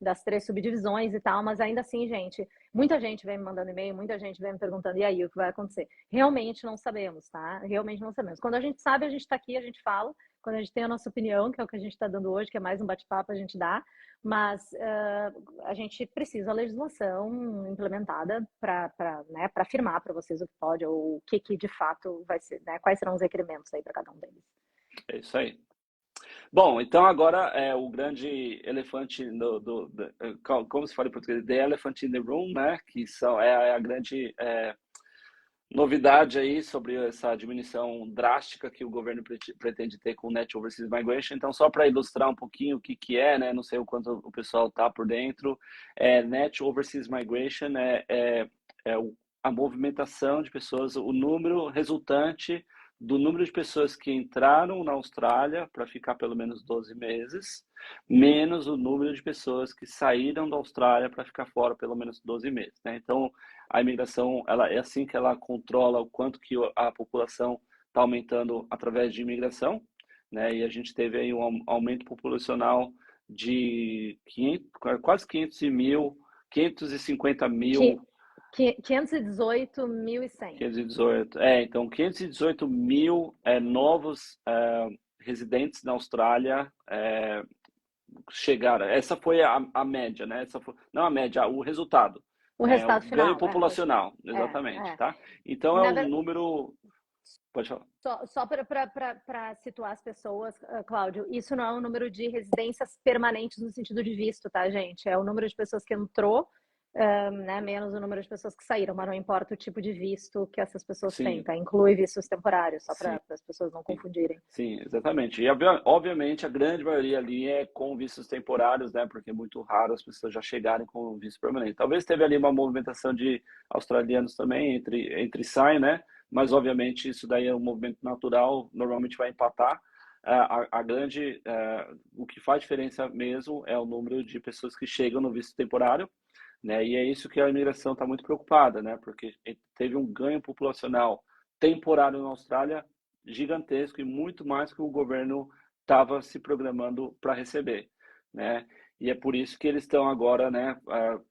das 3 subdivisões e tal, mas ainda assim, gente, muita gente vem me mandando e-mail, muita gente vem me perguntando, e aí, o que vai acontecer? Realmente não sabemos, tá? Realmente não sabemos. Quando a gente sabe, a gente está aqui, a gente fala. Quando a gente tem a nossa opinião, que é o que a gente está dando hoje, que é mais um bate-papo, a gente dá. Mas a gente precisa da legislação implementada para afirmar para vocês o que pode ou o que de fato vai ser, né? Quais serão os requerimentos aí para cada um deles. É isso aí. Bom, então agora o grande elefante como se fala em português, the elephant in the room, né? Que é a grande novidade aí sobre essa diminuição drástica que o governo pretende ter com o Net Overseas Migration. Então, só para ilustrar um pouquinho o que é, né? Não sei o quanto o pessoal está por dentro. Net Overseas Migration a movimentação de pessoas, o número resultante do número de pessoas que entraram na Austrália para ficar pelo menos 12 meses, menos o número de pessoas que saíram da Austrália para ficar fora pelo menos 12 meses, né? Então, a imigração, ela é assim que ela controla o quanto que a população está aumentando através de imigração, né? E a gente teve aí um aumento populacional de 500, quase 550 mil 518.100. 518. Então 518 mil novos residentes na Austrália chegaram. Essa foi a média, né? Não a média, o resultado. O resultado o final. ganho populacional, exatamente, tá? Então um número... Pode falar. Só para situar as pessoas, Cláudio, isso não é um número de residências permanentes no sentido de visto, tá, gente? É o número de pessoas que entrou, né, menos o número de pessoas que saíram, mas não importa o tipo de visto que essas pessoas têm, tá? Inclui vistos temporários, só para as pessoas não confundirem. Sim, exatamente. E obviamente a grande maioria ali é com vistos temporários, né? Porque é muito raro as pessoas já chegarem com visto permanente. Talvez teve ali uma movimentação de australianos também entre sai, né? Mas obviamente isso daí é um movimento natural, normalmente vai empatar. O que faz diferença mesmo é o número de pessoas que chegam no visto temporário, né? E é isso que a imigração está muito preocupada, né? Porque teve um ganho populacional temporário na Austrália gigantesco e muito mais que o governo estava se programando para receber, né? E é por isso que eles estão agora, né,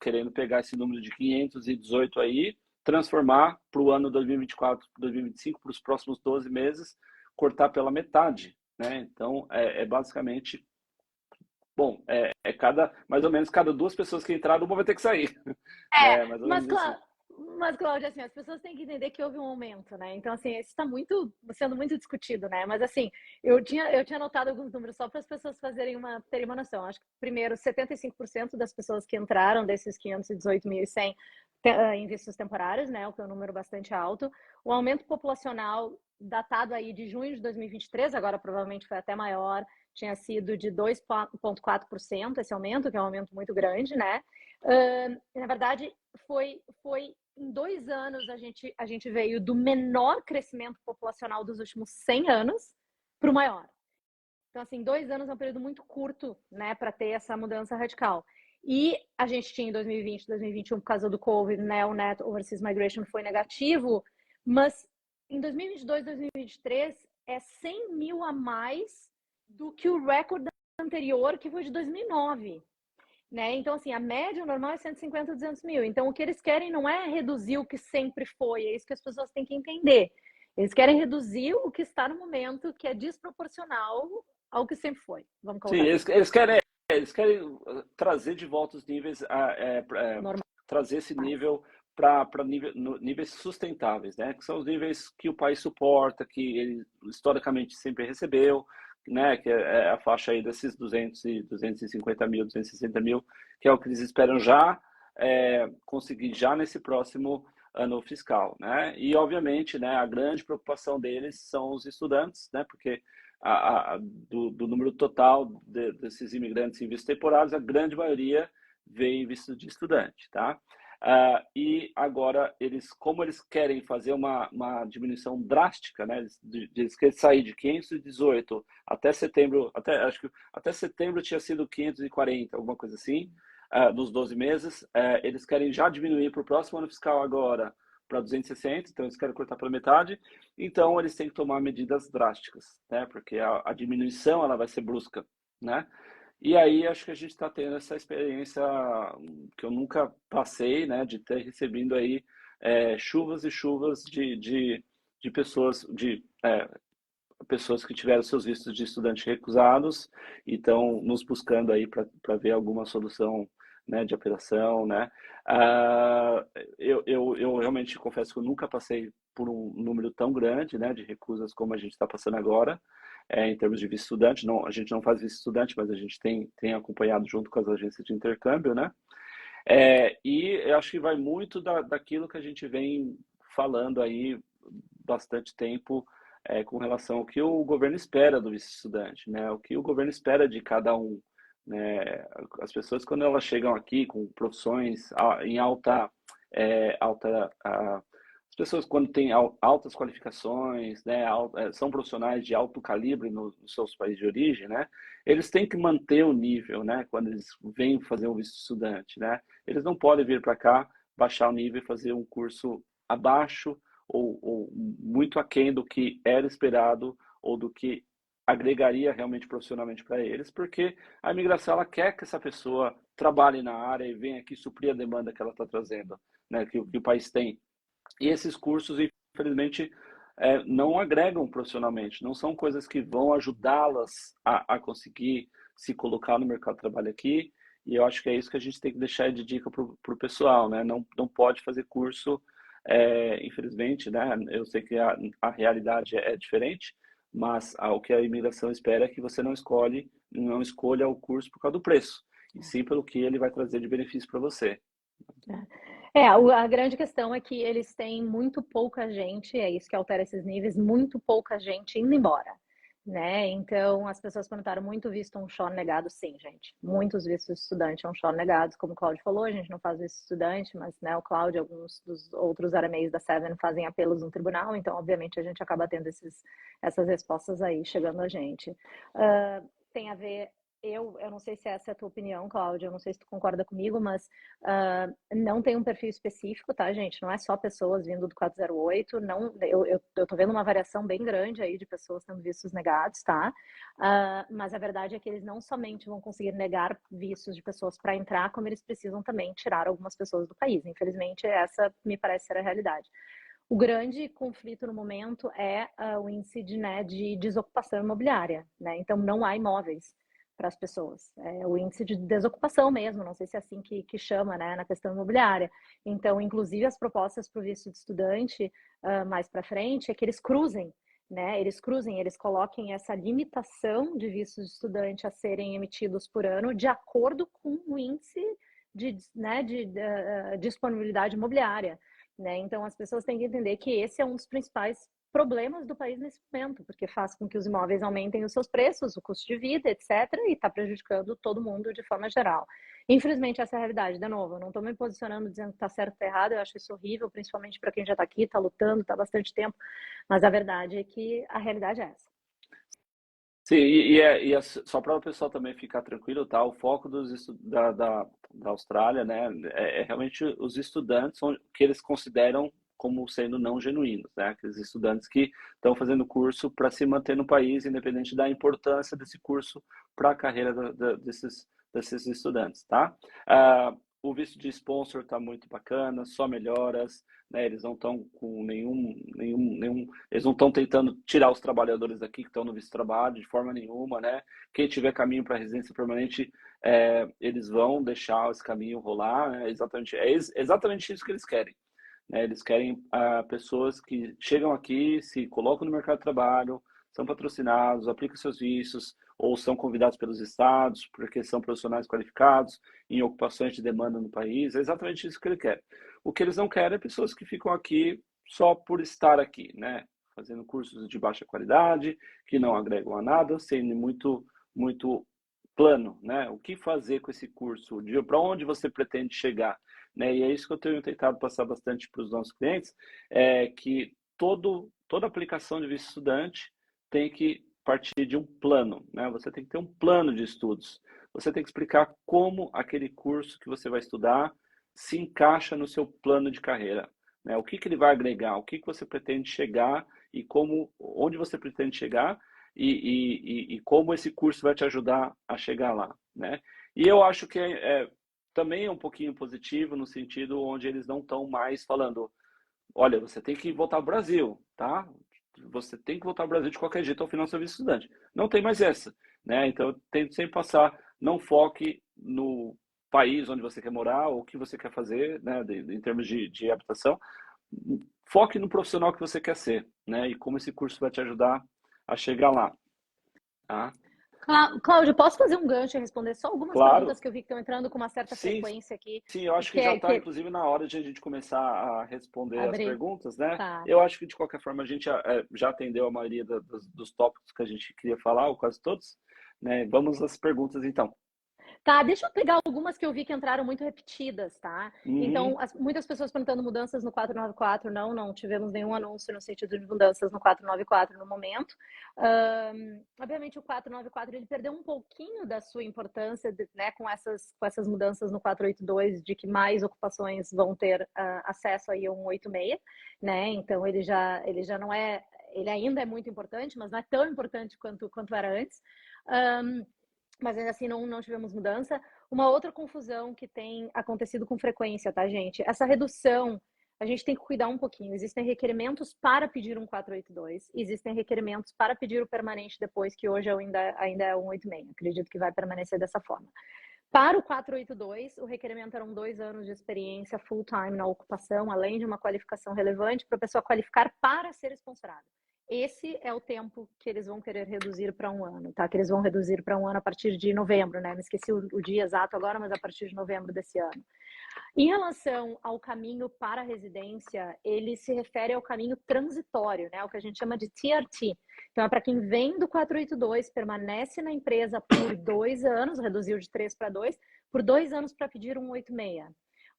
querendo pegar esse número de 518 aí, transformar para o ano 2024, 2025, para os próximos 12 meses, cortar pela metade, né? Então, basicamente... Bom, mais ou menos cada 2 pessoas que entraram, uma vai ter que sair. Mais ou menos mas, Cláudia, assim, as pessoas têm que entender que houve um aumento, né? Então, assim, isso está sendo muito discutido, né? Mas, assim, eu tinha anotado alguns números só para as pessoas terem uma noção. Acho que, primeiro, 75% das pessoas que entraram desses 518.100 em vistos temporários, né? O que é um número bastante alto. O aumento populacional datado aí de junho de 2023, agora provavelmente foi até maior, tinha sido de 2,4% esse aumento, que é um aumento muito grande, né? Na verdade, foi em 2 anos a gente veio do menor crescimento populacional dos últimos 100 anos para o maior. Então, assim, 2 anos é um período muito curto, né, para ter essa mudança radical. E a gente tinha em 2020, 2021, por causa do Covid, né, o Net Overseas Migration foi negativo, mas em 2022, 2023 é 100 mil a mais do que o recorde anterior, que foi de 2009. Né? Então, assim, a média normal é 150, 200 mil. Então, o que eles querem não é reduzir o que sempre foi, é isso que as pessoas têm que entender. Eles querem reduzir o que está no momento, que é desproporcional ao que sempre foi. Vamos colocar assim. Eles querem trazer de volta os níveis, trazer esse nível para níveis sustentáveis, né? Que são os níveis que o país suporta, que ele historicamente sempre recebeu, né? Que é a faixa aí desses 250 mil, 260 mil, que é o que eles esperam já conseguir já nesse próximo ano fiscal, né? E obviamente, né, a grande preocupação deles são os estudantes, né? Porque do número total desses imigrantes em vistos temporários, a grande maioria veio em visto de estudante, tá? E agora, como eles querem fazer uma diminuição drástica, né? Eles querem sair de 518 até setembro, acho que até setembro tinha sido 540, alguma coisa assim, nos 12 meses. Eles querem já diminuir para o próximo ano fiscal agora para 260, então eles querem cortar pela metade. Então, eles têm que tomar medidas drásticas, né? Porque a diminuição ela vai ser brusca, né? E aí, acho que a gente está tendo essa experiência que eu nunca passei, né? De ter recebido aí chuvas e chuvas de pessoas, pessoas que tiveram seus vistos de estudante recusados e estão nos buscando aí para ver alguma solução, né, de apelação, né? Eu realmente confesso que eu nunca passei por um número tão grande, né, de recusas como a gente está passando agora, em termos de visto estudante. Não, a gente não faz visto estudante, mas a gente tem acompanhado junto com as agências de intercâmbio, né? E eu acho que vai muito daquilo que a gente vem falando aí bastante tempo com relação ao que o governo espera do vice-estudante, né? O que o governo espera de cada um, né? As pessoas, quando elas chegam aqui com profissões em alta as pessoas, quando têm altas qualificações, né, são profissionais de alto calibre nos seus países de origem, né, eles têm que manter o nível, né, quando eles vêm fazer um visto estudante, né, eles não podem vir para cá, baixar o nível e fazer um curso abaixo ou muito aquém do que era esperado ou do que agregaria realmente profissionalmente para eles, porque a imigração ela quer que essa pessoa trabalhe na área e venha aqui suprir a demanda que ela está trazendo, né, que o país tem. E esses cursos, infelizmente, não agregam profissionalmente, não são coisas que vão ajudá-las a conseguir se colocar no mercado de trabalho aqui. E eu acho que é isso que a gente tem que deixar de dica para o pessoal, né? Não pode fazer curso, infelizmente, né? Eu sei que a realidade é diferente, mas o que a imigração espera é que você não escolha o curso por causa do preço, e sim pelo que ele vai trazer de benefício para você. A grande questão é que eles têm muito pouca gente, é isso que altera esses níveis, muito pouca gente indo embora, né? Então, as pessoas perguntaram, muito visto onshore negado? Sim, gente. Muitos vistos de estudante onshore negados, como o Cláudio falou, a gente não faz visto de estudante, mas né, o Cláudio e alguns dos outros arameios da Seven fazem apelos no tribunal, então, obviamente, a gente acaba tendo essas respostas aí chegando a gente. Tem a ver... Eu não sei se essa é a tua opinião, Cláudia, eu não sei se tu concorda comigo, mas não tem um perfil específico, tá, gente? Não é só pessoas vindo do 408, não, eu tô vendo uma variação bem grande aí de pessoas tendo vistos negados, tá? Mas a verdade é que eles não somente vão conseguir negar vistos de pessoas para entrar, como eles precisam também tirar algumas pessoas do país. Infelizmente, essa me parece ser a realidade. O grande conflito no momento é o índice de desocupação imobiliária, né? Então, não há imóveis para as pessoas. É o índice de desocupação mesmo, não sei se é assim que chama, né, na questão imobiliária. Então, inclusive, as propostas para o visto de estudante mais para frente é que eles cruzem, né, eles coloquem essa limitação de vistos de estudante a serem emitidos por ano de acordo com o índice de disponibilidade imobiliária. Né? Então, as pessoas têm que entender que esse é um dos principais problemas do país nesse momento, porque faz com que os imóveis aumentem os seus preços, o custo de vida, etc., e está prejudicando todo mundo de forma geral. Infelizmente, essa é a realidade. De novo, eu não estou me posicionando dizendo que está certo ou está errado, eu acho isso horrível, principalmente para quem já está aqui, está lutando, está há bastante tempo, mas a verdade é que a realidade é essa. Sim, só para o pessoal também ficar tranquilo, tá? O foco da Austrália, né, é realmente os estudantes que eles consideram como sendo não genuínos, né? Aqueles estudantes que estão fazendo curso para se manter no país, independente da importância desse curso para a carreira desses estudantes, tá? O visto de sponsor está muito bacana, só melhoras, né? Eles não estão com eles não estão tentando tirar os trabalhadores daqui que estão no visto de trabalho de forma nenhuma, né? Quem tiver caminho para residência permanente, eles vão deixar esse caminho rolar, né? Exatamente isso que eles querem. Né? Eles querem pessoas que chegam aqui, se colocam no mercado de trabalho, são patrocinados, aplicam seus vistos, ou são convidados pelos estados, porque são profissionais qualificados em ocupações de demanda no país. É exatamente isso que ele quer. O que eles não querem é pessoas que ficam aqui só por estar aqui, né? Fazendo cursos de baixa qualidade, que não agregam a nada, sendo muito plano, né? O que fazer com esse curso? Para onde você pretende chegar? Né? E é isso que eu tenho tentado passar bastante para os nossos clientes, é que toda aplicação de visto estudante tem que partir de um plano, né? Você tem que ter um plano de estudos. Você tem que explicar como aquele curso que você vai estudar se encaixa no seu plano de carreira, né? O que ele vai agregar, o que você pretende chegar e onde você pretende chegar e como esse curso vai te ajudar a chegar lá, né? E eu acho que também é um pouquinho positivo no sentido onde eles não estão mais falando, olha, você tem que voltar ao Brasil, tá? Você tem que voltar ao Brasil de qualquer jeito ao final do seu visto estudante. Não tem mais essa, né? Então, eu tento sempre passar, não foque no país onde você quer morar ou o que você quer fazer, né, em termos de habitação. Foque no profissional que você quer ser, né? E como esse curso vai te ajudar a chegar lá, tá? Cláudio, posso fazer um gancho e responder só algumas Claro, perguntas que eu vi que estão entrando com uma certa sim, frequência aqui, sim, eu acho que já está, inclusive, na hora de a gente começar a responder as abrir. perguntas, né? Tá. Eu acho que, de qualquer forma, a gente já atendeu a maioria dos tópicos que a gente queria falar, ou quase todos, né? Vamos às perguntas, então. Tá, deixa eu pegar algumas que eu vi que entraram muito repetidas, tá? Uhum. Então, muitas pessoas perguntando mudanças no 494, não tivemos nenhum anúncio no sentido de mudanças no 494 no momento. Obviamente, o 494 ele perdeu um pouquinho da sua importância, né, com essas mudanças no 482, de que mais ocupações vão ter acesso aí ao 186, né? Então, ele já não é, ele ainda é muito importante, mas não é tão importante quanto era antes. Mas ainda assim não tivemos mudança. Uma outra confusão que tem acontecido com frequência, tá, gente? Essa redução, a gente tem que cuidar um pouquinho. Existem requerimentos para pedir um 482, existem requerimentos para pedir o permanente depois, que hoje ainda é 186. Acredito que vai permanecer dessa forma. Para o 482, o requerimento eram 2 anos de experiência full-time na ocupação, além de uma qualificação relevante para a pessoa qualificar para ser sponsorada. Esse é o tempo que eles vão querer reduzir para 1 ano, tá? Que eles vão reduzir para 1 ano a partir de novembro, né? Me esqueci o dia exato agora, mas a partir de novembro desse ano. Em relação ao caminho para a residência, ele se refere ao caminho transitório, né? O que a gente chama de TRT. Então, é para quem vem do 482, permanece na empresa por 2 anos, reduziu de 3 para 2, por 2 anos para pedir um 186.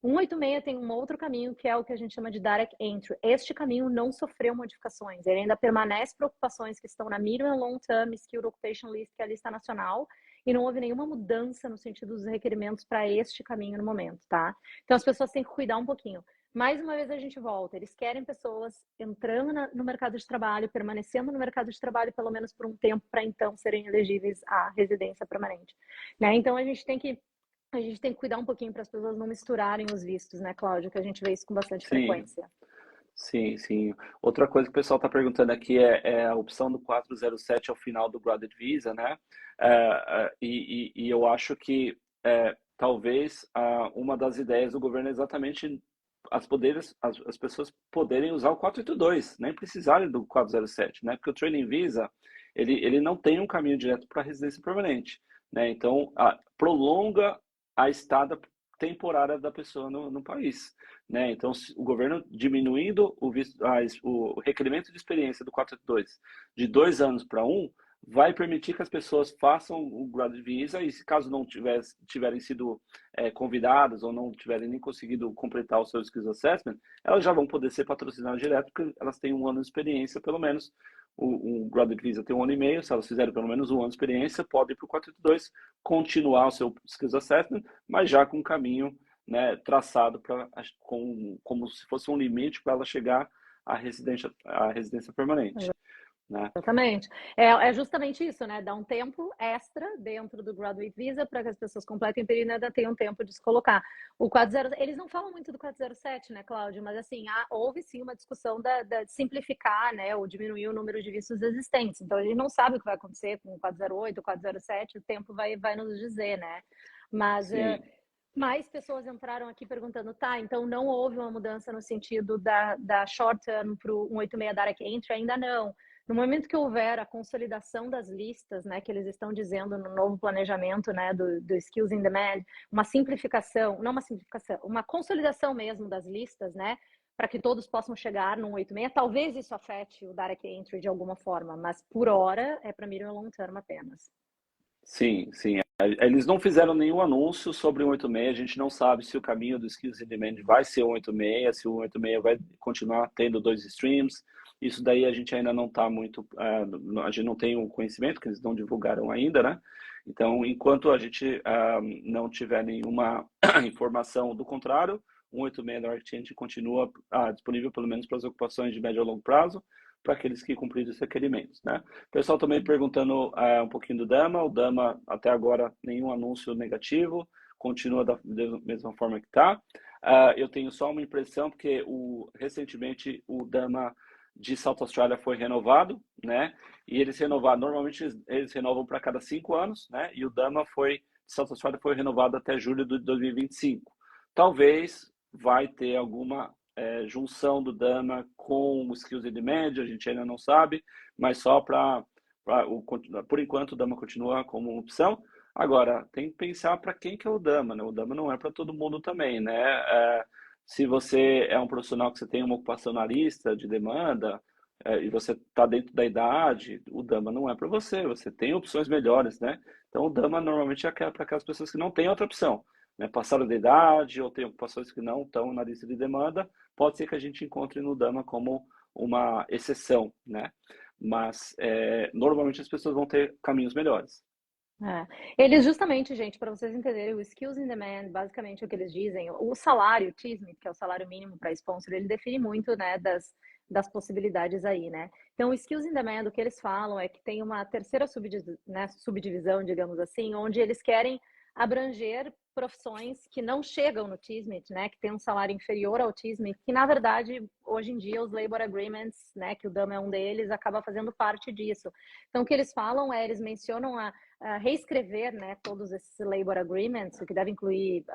186 tem um outro caminho, que é o que a gente chama de Direct Entry. Este caminho não sofreu modificações. Ele ainda permanece para ocupações que estão na Medium and Long Term Skilled Occupation List, que é a lista nacional, e não houve nenhuma mudança no sentido dos requerimentos para este caminho no momento, tá? Então, as pessoas têm que cuidar um pouquinho. Mais uma vez a gente volta, eles querem pessoas entrando no mercado de trabalho, permanecendo no mercado de trabalho pelo menos por um tempo, para então serem elegíveis à residência permanente, né? Então, a gente tem que cuidar um pouquinho para as pessoas não misturarem os vistos, né, Cláudio? Que a gente vê isso com bastante Sim, frequência. sim, sim. Outra coisa que o pessoal está perguntando aqui é a opção do 407 ao final do Graduate Visa, né? E eu acho que talvez uma das ideias do governo é exatamente as pessoas poderem usar o 482, nem precisarem do 407, né? Porque o Training Visa, ele não tem um caminho direto para a residência permanente, né? Então, prolonga a estada temporária da pessoa no país, né? Então, o governo diminuindo o requerimento de experiência do 482 de 2 anos para 1, vai permitir que as pessoas façam o Graduate Visa e, se caso não tiverem sido convidadas ou não tiverem nem conseguido completar o seu Skills Assessment, elas já vão poder ser patrocinadas direto, porque elas têm 1 ano de experiência, pelo menos. O Graduate Visa tem 1 ano e meio, se elas fizerem pelo menos 1 ano de experiência, podem ir para o 482, continuar o seu Skills Assessment, mas já com um caminho, né, traçado como se fosse um limite para ela chegar à residência permanente, né? Exatamente. É justamente isso, né? Dá um tempo extra dentro do Graduate Visa para que as pessoas completem o período e ainda tenham tempo de se colocar. O 40, eles não falam muito do 407, né, Cláudio? Mas assim, houve sim uma discussão de simplificar, né, ou diminuir o número de vistos existentes. Então a gente não sabe o que vai acontecer com o 408, o 407, o tempo vai nos dizer, né? Mas mais pessoas entraram aqui perguntando, tá, então não houve uma mudança no sentido da short term para o 186 Direct Entry? Ainda não. No momento que houver a consolidação das listas, né, que eles estão dizendo no novo planejamento, né, do Skills in Demand, uma simplificação, não uma simplificação, uma consolidação mesmo das listas, né, para que todos possam chegar no 186, talvez isso afete o Direct Entry de alguma forma, mas por hora é para medium e long term apenas. Sim, sim. Eles não fizeram nenhum anúncio sobre o 186, a gente não sabe se o caminho do Skills in Demand vai ser o 186, se o 186 vai continuar tendo 2 streams. Isso daí a gente ainda não está muito, a gente não tem o conhecimento, que eles não divulgaram ainda, né? Então, enquanto a gente não tiver nenhuma informação do contrário, o 186 Direct Entry continua disponível pelo menos para as ocupações de médio a longo prazo, para aqueles que cumpriram os requerimentos, né? O pessoal também perguntando um pouquinho do Dama. O Dama, até agora, nenhum anúncio negativo, continua da mesma forma que está. Eu tenho só uma impressão, porque recentemente o Dama de South Australia foi renovado, né? E eles renovaram, normalmente eles renovam para cada 5 anos, né? E o Dama de South Australia foi renovado até julho de 2025. Talvez vai ter alguma junção do Dama com o Skills in Demand, a gente ainda não sabe, mas só para Por enquanto, o Dama continua como uma opção. Agora, tem que pensar para quem que é o Dama, né? O Dama não é para todo mundo também, né? Se você é um profissional que você tem uma ocupação na lista de demanda, e você está dentro da idade, o Dama não é para você. Você tem opções melhores, né? Então, o Dama normalmente é para aquelas pessoas que não têm outra opção, né? Passaram da idade ou têm ocupações que não estão na lista de demanda, pode ser que a gente encontre no Dama como uma exceção, né? Mas normalmente as pessoas vão ter caminhos melhores. Eles justamente, gente, para vocês entenderem, o Skills in Demand, basicamente o que eles dizem, o salário, TISMIT, que é o salário mínimo para sponsor, ele define muito, né, das possibilidades aí, né? Então, o Skills in Demand, o que eles falam é que tem uma terceira subdivisão, digamos assim, onde eles querem abranger profissões que não chegam no TISMIT, né, que tem um salário inferior ao TISMIT, que na verdade, hoje em dia, os Labor Agreements, né, que o DAMA é um deles, acaba fazendo parte disso. Então, o que eles falam eles mencionam a reescrever, né, todos esses labor agreements, o que deve incluir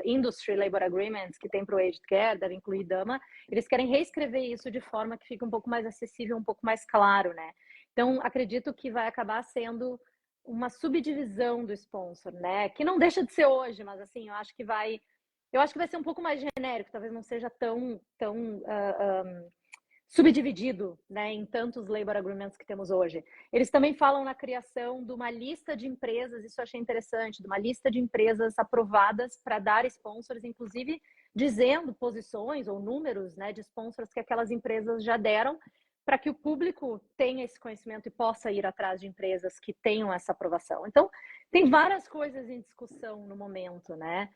industry labor agreements que tem para o aged care, deve incluir DAMA, eles querem reescrever isso de forma que fique um pouco mais acessível, um pouco mais claro, né? Então, acredito que vai acabar sendo uma subdivisão do sponsor, né? Que não deixa de ser hoje, mas assim, eu acho que vai ser um pouco mais genérico, talvez não seja tão subdividido, né, em tantos labor agreements que temos hoje. Eles também falam na criação de uma lista de empresas, isso eu achei interessante, de uma lista de empresas aprovadas para dar sponsors, inclusive dizendo posições ou números, né, de sponsors que aquelas empresas já deram, para que o público tenha esse conhecimento e possa ir atrás de empresas que tenham essa aprovação. Então, tem várias coisas em discussão no momento, né?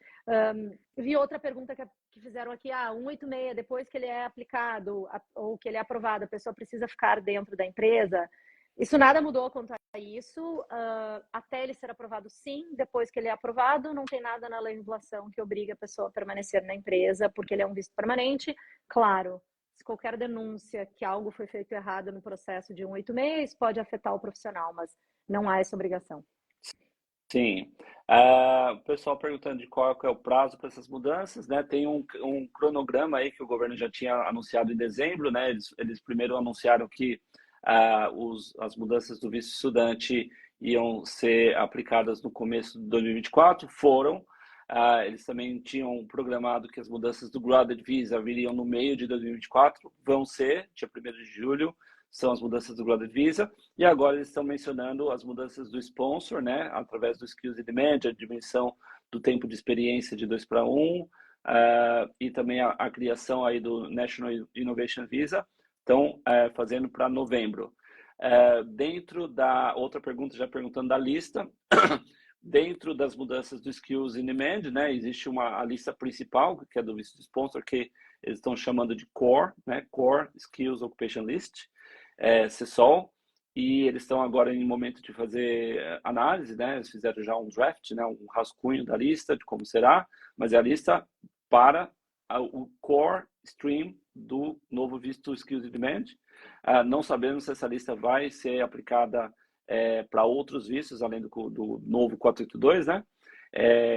Vi outra pergunta que fizeram aqui, 186, depois que ele é aplicado ou que ele é aprovado, a pessoa precisa ficar dentro da empresa. Isso nada mudou quanto a isso, até ele ser aprovado sim, depois que ele é aprovado, não tem nada na legislação que obriga a pessoa a permanecer na empresa, porque ele é um visto permanente, claro. Se qualquer denúncia que algo foi feito errado no processo de 186 pode afetar o profissional, mas não há essa obrigação. Sim. O pessoal perguntando de qual é o prazo para essas mudanças, né? Tem um cronograma aí que o governo já tinha anunciado em dezembro, né? Eles primeiro anunciaram que as mudanças do visto estudante iam ser aplicadas no começo de 2024, foram. Eles também tinham programado que as mudanças do Graduate Visa viriam no meio de 2024, vão ser, dia 1º de julho, são as mudanças do Graduate Visa, e agora eles estão mencionando as mudanças do sponsor, né, através do Skills in Demand, a dimensão do tempo de experiência de 2 para 1, e também a criação aí do National Innovation Visa, estão fazendo para novembro. Dentro da outra pergunta, já perguntando da lista, dentro das mudanças do Skills in Demand, né, existe a lista principal, que é do visto de sponsor, que eles estão chamando de Core, né, Core Skills Occupation List, CSOL, e eles estão agora em momento de fazer análise, né, eles fizeram já um draft, né, um rascunho da lista de como será, mas é a lista para o Core Stream do novo visto Skills in Demand. Não sabemos se essa lista vai ser aplicada para outros vistos, além do novo 482, né?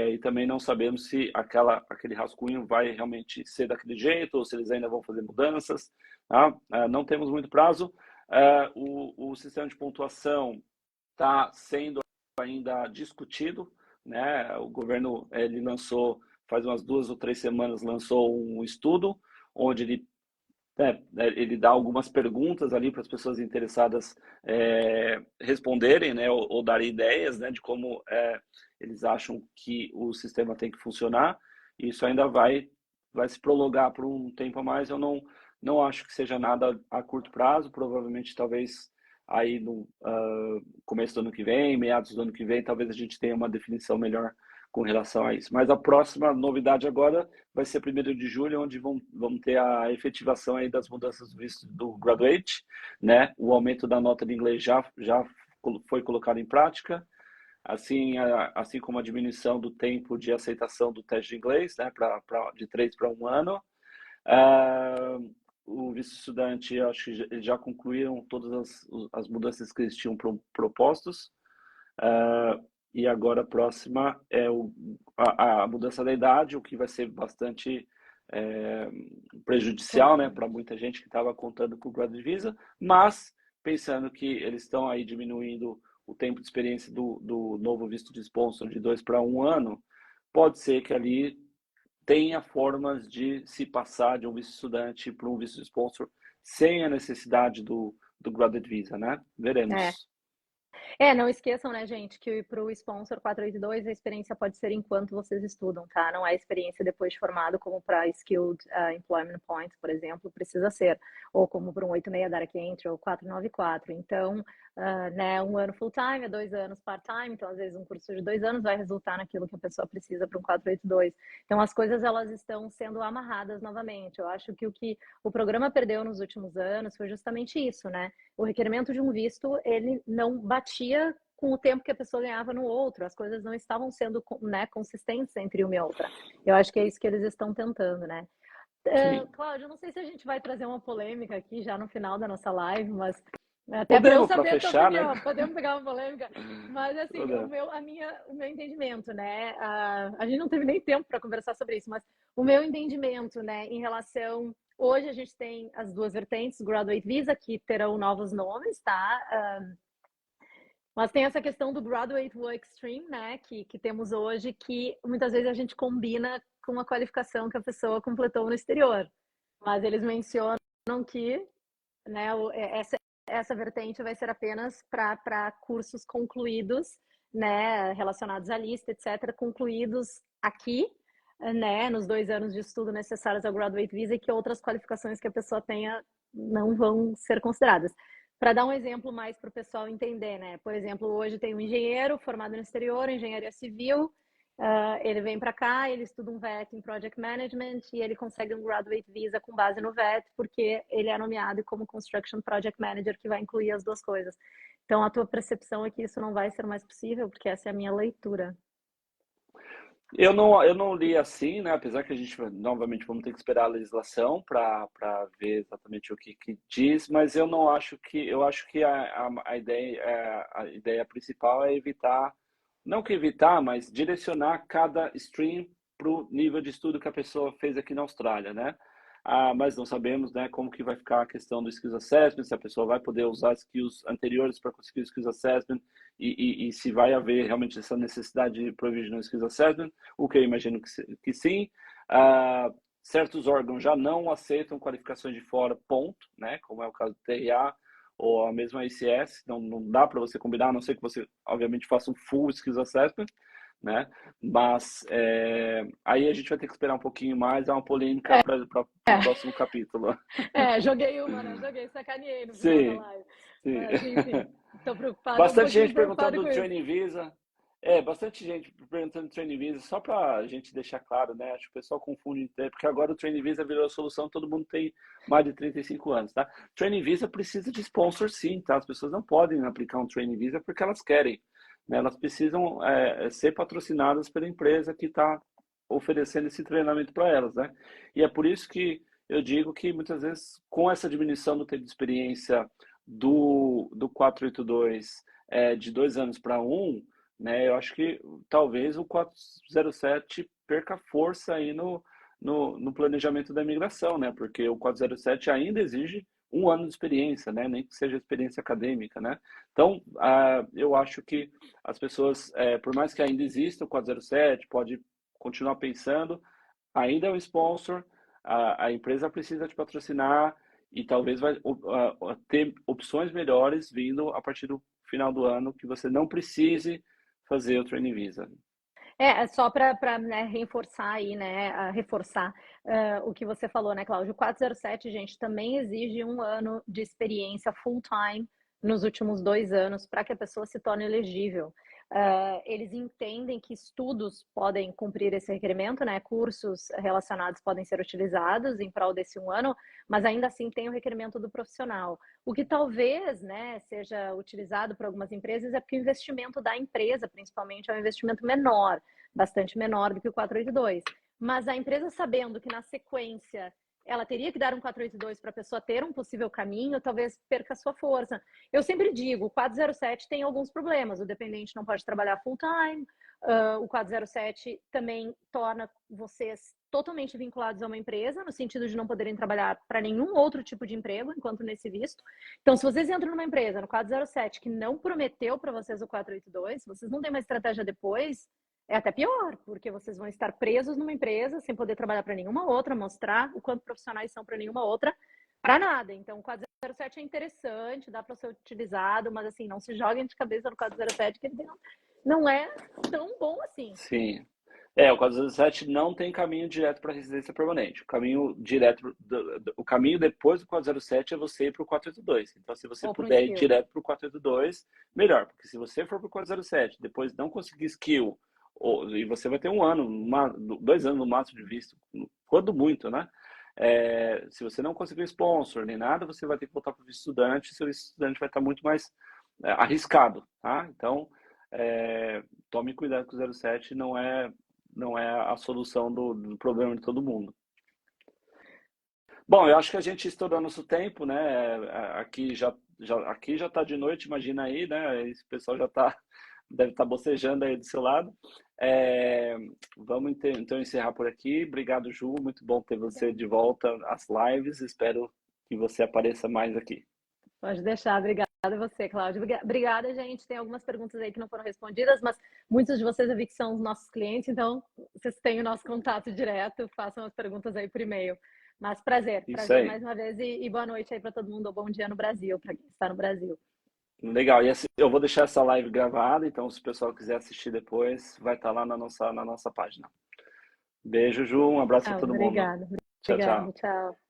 E também não sabemos se aquele rascunho vai realmente ser daquele jeito ou se eles ainda vão fazer mudanças. Tá? Não temos muito prazo. O sistema de pontuação está sendo ainda discutido, né? O governo ele lançou, faz umas 2 ou 3 semanas, lançou um estudo onde ele dá algumas perguntas ali para as pessoas interessadas responderem, né, ou darem ideias, né, de como eles acham que o sistema tem que funcionar. Isso ainda vai se prolongar por um tempo a mais. Eu não acho que seja nada a curto prazo. Provavelmente, talvez aí no começo do ano que vem, meados do ano que vem, talvez a gente tenha uma definição melhor com relação a isso. Mas a próxima novidade agora vai ser 1º de julho, onde vamos ter a efetivação aí das mudanças do visto do Graduate, né? O aumento da nota de inglês já foi colocado em prática, assim como a diminuição do tempo de aceitação do teste de inglês, né? De 3 para 1 ano. O visto estudante, acho que eles já concluíram todas as mudanças que eles tinham propostos. E agora a próxima é a mudança da idade, o que vai ser bastante prejudicial, né, para muita gente que estava contando com o Graduate Visa, mas pensando que eles estão aí diminuindo o tempo de experiência do novo visto de sponsor de 2 para 1 ano, pode ser que ali tenha formas de se passar de um visto estudante para um visto de sponsor sem a necessidade do Graduate Visa, né? É. Veremos. Não esqueçam, né, gente, que para o sponsor 482 a experiência pode ser enquanto vocês estudam, tá? Não é experiência depois de formado, como para Skilled Employment Points, por exemplo, precisa ser, ou como para um 86 Direct Entry ou 494. Então, né, 1 ano full-time, 2 anos part-time, então às vezes um curso de 2 anos vai resultar naquilo que a pessoa precisa para um 482. Então as coisas elas estão sendo amarradas novamente. Eu acho que o programa perdeu nos últimos anos foi justamente isso, né? O requerimento de um visto, ele não batia com o tempo que a pessoa ganhava no outro, as coisas não estavam sendo, né, consistentes entre uma e outra. Eu acho que é isso que eles estão tentando, né? Cláudio, não sei se a gente vai trazer uma polêmica aqui já no final da nossa live, mas até para eu saber a tua opinião, né? Podemos pegar uma polêmica, mas assim, o meu entendimento, né? A gente não teve nem tempo para conversar sobre isso, mas o meu entendimento, né, em relação. Hoje a gente tem as duas vertentes, Graduate Visa, que terão novos nomes, tá? Mas tem essa questão do Graduate Work Stream, né, que temos hoje, que muitas vezes a gente combina com a qualificação que a pessoa completou no exterior. Mas eles mencionam que, né, essa vertente vai ser apenas para cursos concluídos, né, relacionados à lista, etc., concluídos aqui, né, nos 2 anos de estudo necessários ao Graduate Visa, e que outras qualificações que a pessoa tenha não vão ser consideradas. Para dar um exemplo mais para o pessoal entender, né? Por exemplo, hoje tem um engenheiro formado no exterior, engenharia civil, ele vem para cá, ele estuda um VET em Project Management e ele consegue um Graduate Visa com base no VET, porque ele é nomeado como Construction Project Manager, que vai incluir as duas coisas. Então, a tua percepção é que isso não vai ser mais possível, porque essa é a minha leitura. Eu não li assim, né? Apesar que a gente novamente vamos ter que esperar a legislação para ver exatamente o que diz, mas eu acho que a ideia principal é evitar, não que evitar, mas direcionar cada stream para o nível de estudo que a pessoa fez aqui na Austrália, né? Mas não sabemos, né, como que vai ficar a questão do Skills Assessment, se a pessoa vai poder usar skills anteriores para conseguir o Skills Assessment e se vai haver realmente essa necessidade de Provisional Skills Assessment, o que eu imagino que sim. Certos órgãos já não aceitam qualificações de fora, ponto, né, como é o caso do TRA ou a mesma ICS, não dá para você combinar, a não ser que você, obviamente, faça um Full Skills Assessment, né? Mas aí a gente vai ter que esperar um pouquinho mais, é uma polêmica para o próximo capítulo. Joguei uma, né? Sacaneei no final da live. Sim. Mas, enfim, estou preocupada. Bastante gente perguntando do Training Visa. Bastante gente perguntando do Training Visa, só para a gente deixar claro, né? Acho que o pessoal confunde, porque agora o Training Visa virou a solução, todo mundo tem mais de 35 anos, tá? Training Visa precisa de sponsor, sim, tá? As pessoas não podem aplicar um Training Visa porque elas querem, né? Elas precisam ser patrocinadas pela empresa que está oferecendo esse treinamento para elas, né? E é por isso que eu digo que muitas vezes, com essa diminuição do tempo de experiência do 482 de 2 anos para 1, né, eu acho que talvez o 407 perca força aí no planejamento da imigração, né? Porque o 407 ainda exige 1 ano de experiência, né? Nem que seja experiência acadêmica, né? Então, eu acho que as pessoas, por mais que ainda exista o 407, pode continuar pensando, ainda é um sponsor, a empresa precisa te patrocinar e talvez vai ter opções melhores vindo a partir do final do ano que você não precise fazer o Training Visa. Só para né, reforçar aí, né, reforçar o que você falou, né, Cláudio? O 407, gente, também exige 1 ano de experiência full-time nos últimos 2 anos para que a pessoa se torne elegível. Eles entendem que estudos podem cumprir esse requerimento, né? Cursos relacionados podem ser utilizados em prol desse 1 ano, mas ainda assim tem o requerimento do profissional. O que talvez, né, seja utilizado por algumas empresas é porque o investimento da empresa, principalmente, é um investimento menor, bastante menor do que o 482. Mas a empresa, sabendo que na sequência ela teria que dar um 482 para a pessoa ter um possível caminho, talvez perca a sua força. Eu sempre digo, o 407 tem alguns problemas, o dependente não pode trabalhar full time, o 407 também torna vocês totalmente vinculados a uma empresa, no sentido de não poderem trabalhar para nenhum outro tipo de emprego, enquanto nesse visto. Então, se vocês entram numa empresa no 407 que não prometeu para vocês o 482, vocês não têm uma estratégia depois, é até pior, porque vocês vão estar presos numa empresa sem poder trabalhar para nenhuma outra, mostrar o quanto profissionais são para nenhuma outra, para nada. Então, o 407 é interessante, dá para ser utilizado, mas assim, não se joguem de cabeça no 407, que ele não é tão bom assim. Sim. O 407 não tem caminho direto para residência permanente. O caminho direto, o caminho depois do 407 é você ir para o 482. Então, se você puder ir direto para o 482, melhor. Porque se você for para o 407, depois não conseguir skill, e você vai ter 1 ano, 2 anos no máximo de visto, quando muito, né? Se você não conseguir sponsor nem nada, você vai ter que voltar para o visto estudante, e seu visto estudante vai estar muito mais arriscado, tá? Então, tome cuidado com o 07, não é a solução do problema de todo mundo. Bom, eu acho que a gente estourou nosso tempo, né? Aqui já está de noite, imagina aí, né? Esse pessoal deve estar bocejando aí do seu lado. Vamos então encerrar por aqui. Obrigado, Ju. Muito bom ter você de volta às lives. Espero que você apareça mais aqui. Pode deixar. Obrigada a você, Cláudio. Obrigada, gente. Tem algumas perguntas aí que não foram respondidas, mas muitos de vocês eu vi que são os nossos clientes, então vocês têm o nosso contato direto. Façam as perguntas aí por e-mail. Mas prazer mais uma vez e boa noite aí para todo mundo, ou bom dia no Brasil, para quem está no Brasil. Legal, e eu vou deixar essa live gravada, então se o pessoal quiser assistir depois, vai estar lá na nossa página. Beijo, Ju, um abraço a todo mundo. Obrigada. Tchau. Tchau.